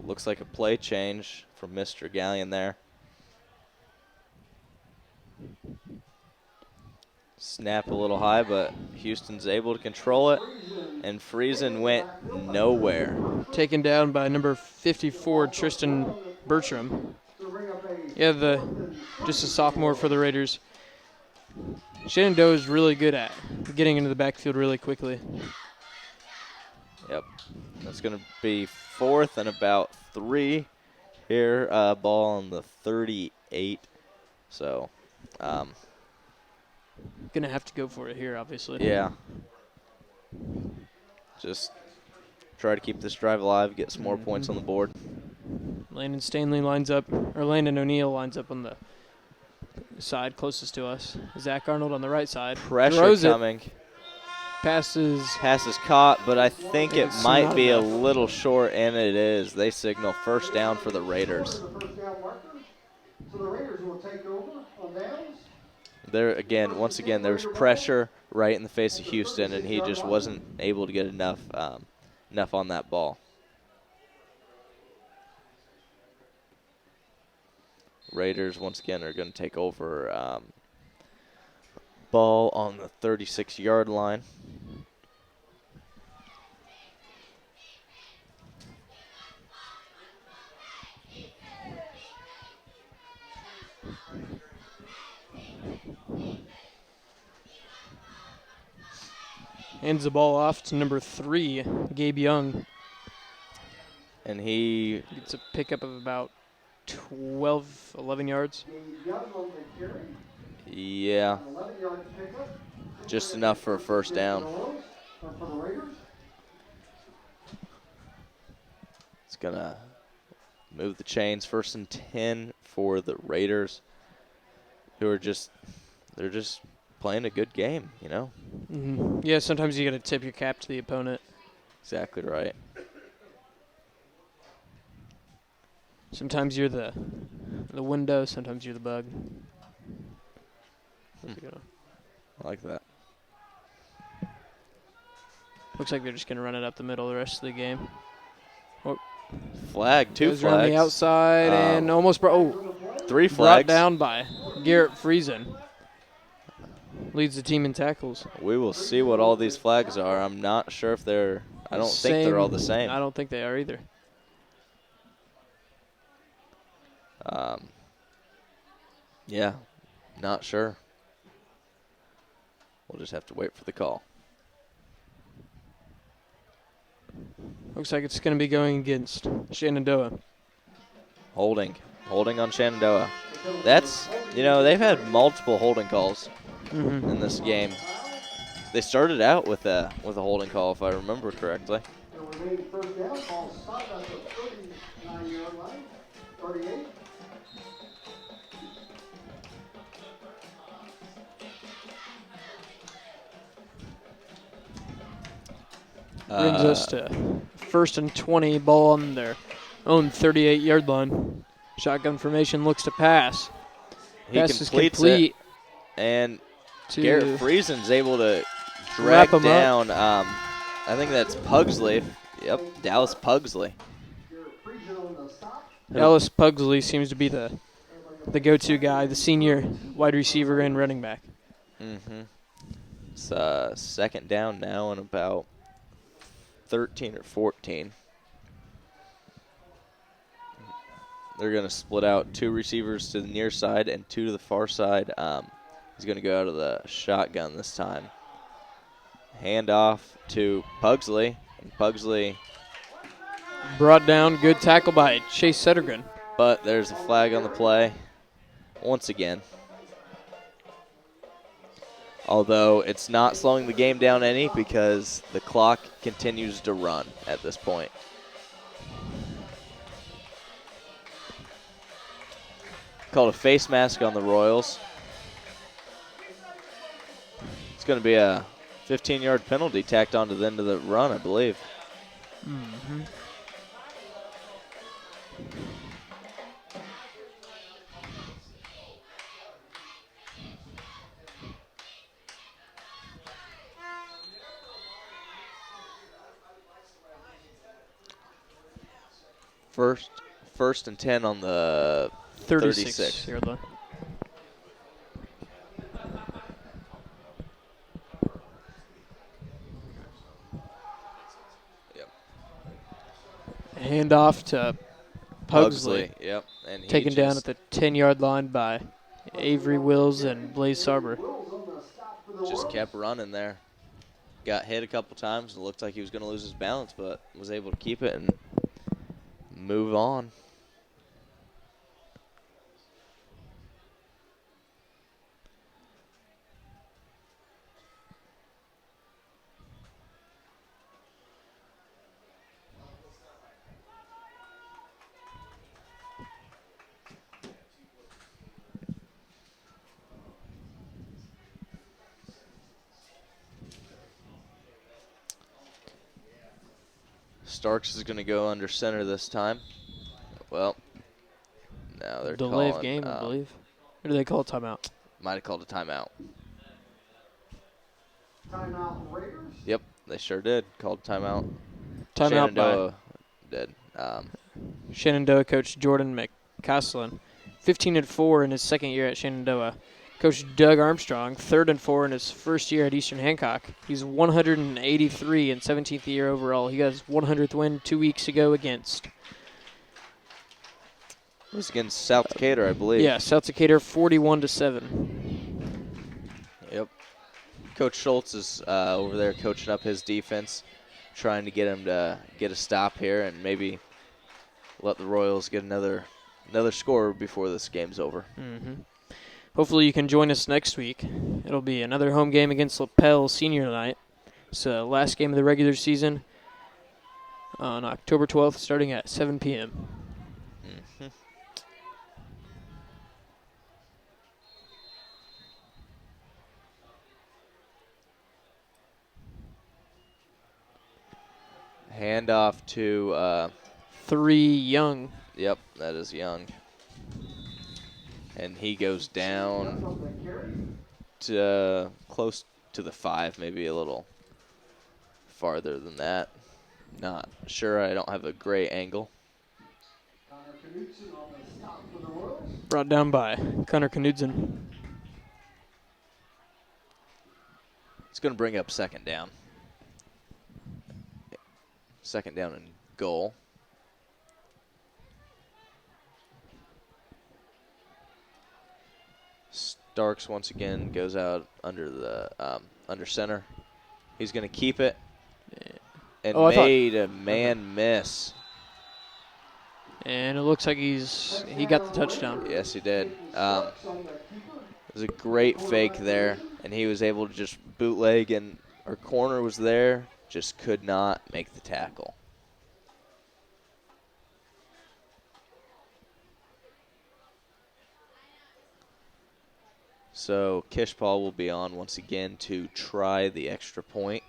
Looks like a play change from Mr. Gallion there. Snap a little high, but Houston's able to control it, and Friesen went nowhere. Taken down by number 54, Tristan Bertram. Yeah, just a sophomore for the Raiders. Shenandoah is really good at getting into the backfield really quickly. Yep. That's going to be 4th and about 3 here. Ball on the 38. So, going to have to go for it here, obviously. Yeah. Just try to keep this drive alive, get some more points on the board. Landon O'Neill lines up on the side closest to us. Zach Arnold on the right side. Pressure coming. Pass is caught, but I think it might be a little short, and it is. They signal first down for the Raiders. So the Raiders will take over on downs. Once again, there's pressure right in the face of Houston, and he just wasn't able to get enough on that ball. Raiders, once again, are going to take over. Ball on the 36-yard line. Hands the ball off to number 3, Gabe Young. And he gets a pickup of about 11 yards. Yeah. Just enough for a first down. It's going to move the chains. 1st and 10 for the Raiders, who are they're just playing a good game, you know? Mm-hmm. Yeah, sometimes you got to tip your cap to the opponent. Exactly right. Sometimes you're the window, sometimes you're the bug. I like that. Looks like they're just going to run it up the middle the rest of the game. Flag, two Goes around flags. the outside and almost Three brought flags. down by Garrett Friesen. Leads the team in tackles. We will see what all these flags are. I'm not sure if they're – I don't think they're all the same. I don't think they are either. Yeah, not sure. We'll just have to wait for the call. Looks like it's going to be going against Shenandoah. Holding on Shenandoah. That's, they've had multiple holding calls in this game. They started out with a holding call, if I remember correctly. The remaining first down call stop at the 39-yard line. 38. Brings us to 1st and 20, ball on their own 38-yard line. Shotgun formation looks to pass. He Pass is completes complete. it, and To Garrett Friesen's able to drag wrap him down, I think that's Pugsley. Yep, Dallas Pugsley. Dallas Pugsley seems to be the go-to guy, the senior wide receiver and running back. It's second down now and about 13 or 14. They're going to split out 2 receivers to the near side and 2 to the far side. He's going to go out of the shotgun this time. Hand off to Pugsley. And Pugsley, Brought down, good tackle by Chase Settergren. but there's a flag on the play once again. Although it's not slowing the game down any because the clock continues to run at this point. Called a face mask on the Royals. It's going to be a 15-yard penalty tacked onto the end of the run, I believe. First and 10 on the 36. Yard line. Yep. Hand off to Pugsley. Yep. And he Taken down just- at the 10-yard line by Avery Wills and Blaze Sarber. just kept running there. Got hit a couple times and looked like he was going to lose his balance, but was able to keep it and move on. Starks is going to go under center this time. Well, now they're Delay calling, of game, I believe. Or do they call a timeout? Might have called a timeout. Timeout Raiders. Yep, they sure did. Called a timeout. Timeout by Shenandoah did. Shenandoah coach Jordan McCaslin. 15-4 in his second year at Shenandoah. Coach Doug Armstrong, 3rd and 4 in his first year at Eastern Hancock. He's 183 and 17th year overall. He got his 100th win 2 weeks ago against. It was against South Decatur, I believe. Yeah, South Decatur 41-7. Yep. Coach Schultz is over there coaching up his defense, trying to get him to get a stop here and maybe let the Royals get another score before this game's over. Hopefully you can join us next week. It'll be another home game against Lapel senior night. It's the last game of the regular season on October 12th starting at 7 p.m. Hand off to, 3 Young. yep, that is Young. And he goes down close to the 5, maybe a little farther than that. Not sure. I don't have a great angle. Brought down by Connor Knudsen. It's going to bring up second down. Second down and goal. Starks once again goes out under the under center. He's going to keep it and made a man miss. And it looks like he got the touchdown. Yes, he did. It was a great fake there, and he was able to just bootleg, and our corner was there, just could not make the tackle. So Kishpaul will be on once again to try the extra point.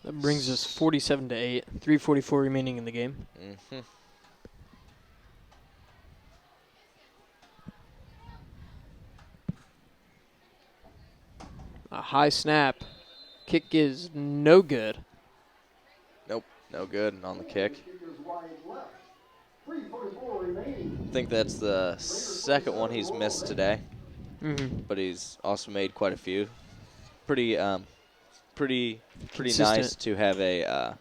That brings us 47-8. 3:44 remaining in the game. Mm-hmm. A high snap. Kick is no good. Nope, no good on the kick. I think that's the second one he's missed today. Mm-hmm. But he's also made quite a few. Pretty Consistent. nice to have a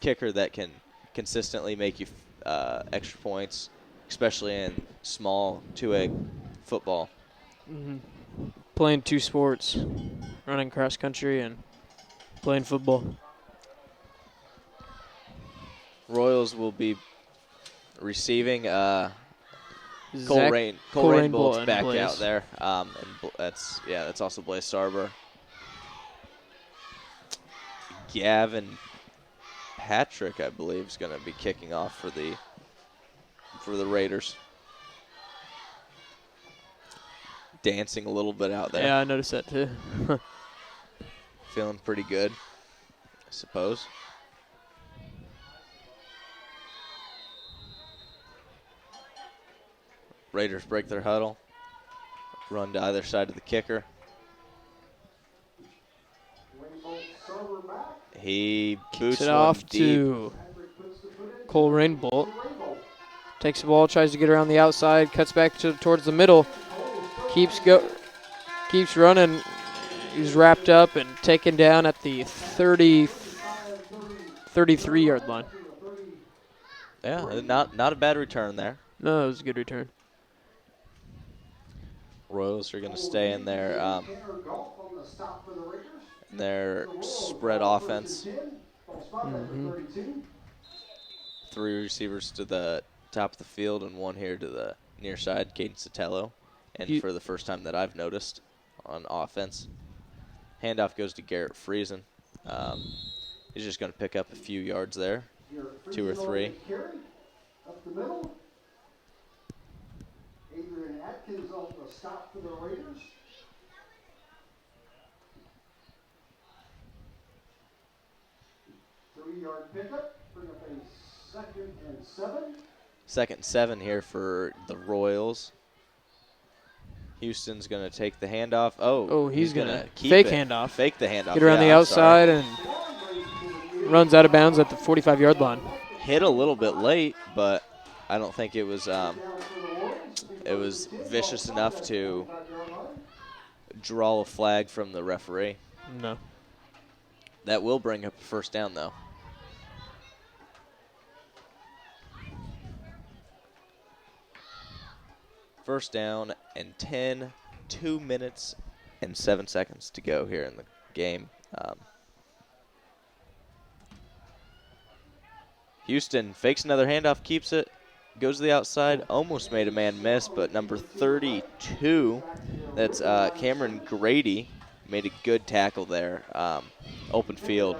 kicker that can consistently make you extra points, especially in small 2A football. Mm-hmm. Playing two sports, running cross country and playing football. Royals will be receiving. Cole Zach- Rainbolt's and back Blaze. out there. And that's also Blaze Sarber. Gavin Patrick, I believe, is going to be kicking off for the Raiders. Dancing a little bit out there. Yeah, I noticed that too. Feeling pretty good, I suppose. Raiders break their huddle. Run to either side of the kicker. He boots Kicks it one off deep. to Cole Rainbolt. Takes the ball, tries to get around the outside, cuts back towards the middle. Keeps running. He's wrapped up and taken down at the 33-yard line. Yeah, not a bad return there. No, it was a good return. Royals are going to stay in their spread offense. Mm-hmm. 3 receivers to the top of the field and 1 here to the near side, Caden Sotelo. And for the first time that I've noticed on offense. Handoff goes to Garrett Friesen. He's just going to pick up a few yards there, 2 or 3. Up the middle. Adrian Atkins on the stop for the Raiders. Three-yard pickup. Bring up a 2nd and 7. 2nd and 7 here for the Royals. Houston's going to take the handoff. Oh, he's going gonna to keep fake it. handoff. Fake the handoff. Get around the outside and runs out of bounds at the 45-yard line. Hit a little bit late, but I don't think it was vicious enough to draw a flag from the referee. No. That will bring up a first down, though. First down and 10, 2 minutes and 7 seconds to go here in the game. Houston fakes another handoff, keeps it, goes to the outside, almost made a man miss, but number 32, that's Cameron Grady, made a good tackle there. Open field.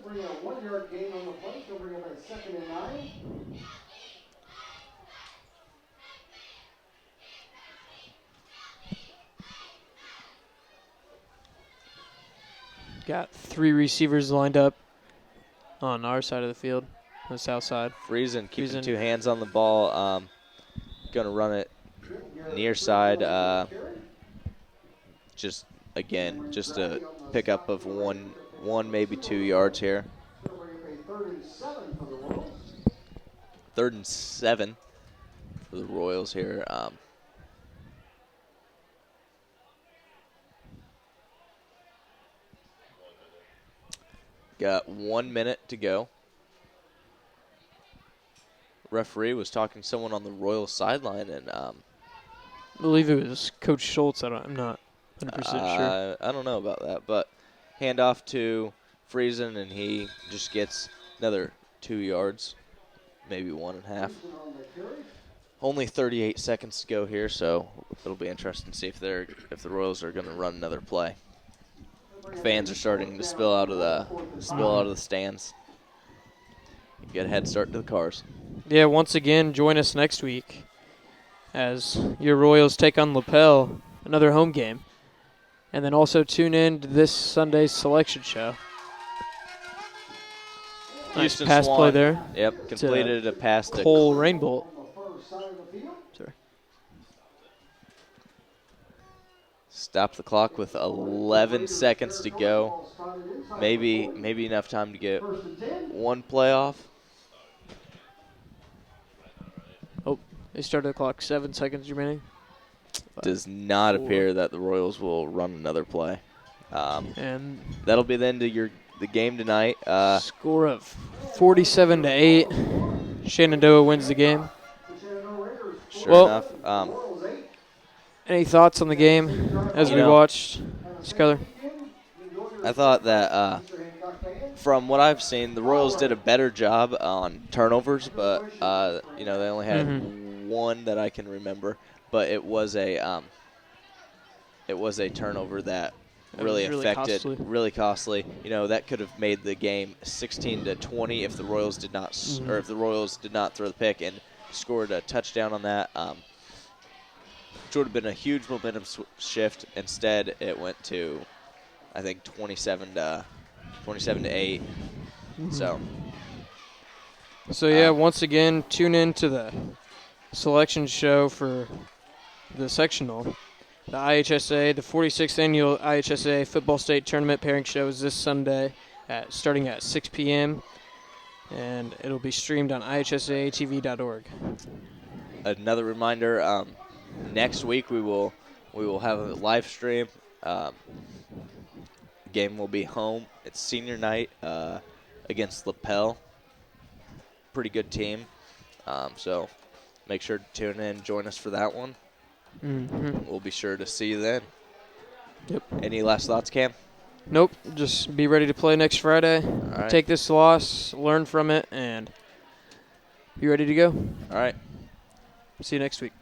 Bring a 1-yard gain on the play. They'll bring up a 2nd and 9. Got 3 receivers lined up on our side of the field. on the south side. Friesen keeping Friesen. 2 hands on the ball. Going to run it near side. Just a pickup of one, maybe 2 yards here. 3rd and 7 for the Royals here. Got 1 minute to go. Referee was talking to someone on the Royals sideline, and I believe it was Coach Schultz. I'm not 100% sure. I don't know about that, but handoff to Friesen, and he just gets another 2 yards, maybe 1.5. Only 38 seconds to go here, so it'll be interesting to see if the Royals are going to run another play. Fans are starting to spill out of the stands. Get a head start to the cars. Yeah, once again, join us next week as your Royals take on LaPel, another home game. And then also tune in to this Sunday's selection show. Nice Houston pass Swan, play there. Yep, completed a pass to Cole Rainbolt. Sorry. Stop the clock with 11 seconds to go. Maybe enough time to get one playoff. Oh, they started the clock. 7 seconds remaining. Does not appear that the Royals will run another play. And that'll be the end of the game tonight. Score of 47-8. Shenandoah wins the game. Sure enough. Any thoughts on the game as we watched, Skyler? I thought that from what I've seen, the Royals did a better job on turnovers, but they only had one that I can remember. But it was a turnover that really affected, really costly. That could have made the game 16-20 if the Royals did not, or if the Royals did not throw the pick and scored a touchdown on that. Which would have been a huge momentum shift. Instead, it went to, I think, 27-8. So yeah, once again, tune in to the selection show for the sectional. The IHSA, the 46th annual IHSA Football State Tournament pairing show is this Sunday starting at 6 p.m. and it'll be streamed on ihsatv.org. Another reminder, next week we will have a live stream. The game will be home. It's senior night against LaPel. Pretty good team. So make sure to tune in, join us for that one. We'll be sure to see you then. Yep. Any last thoughts, Cam? Nope. Just be ready to play next Friday. Right. Take this loss, learn from it, and be ready to go. All right. See you next week.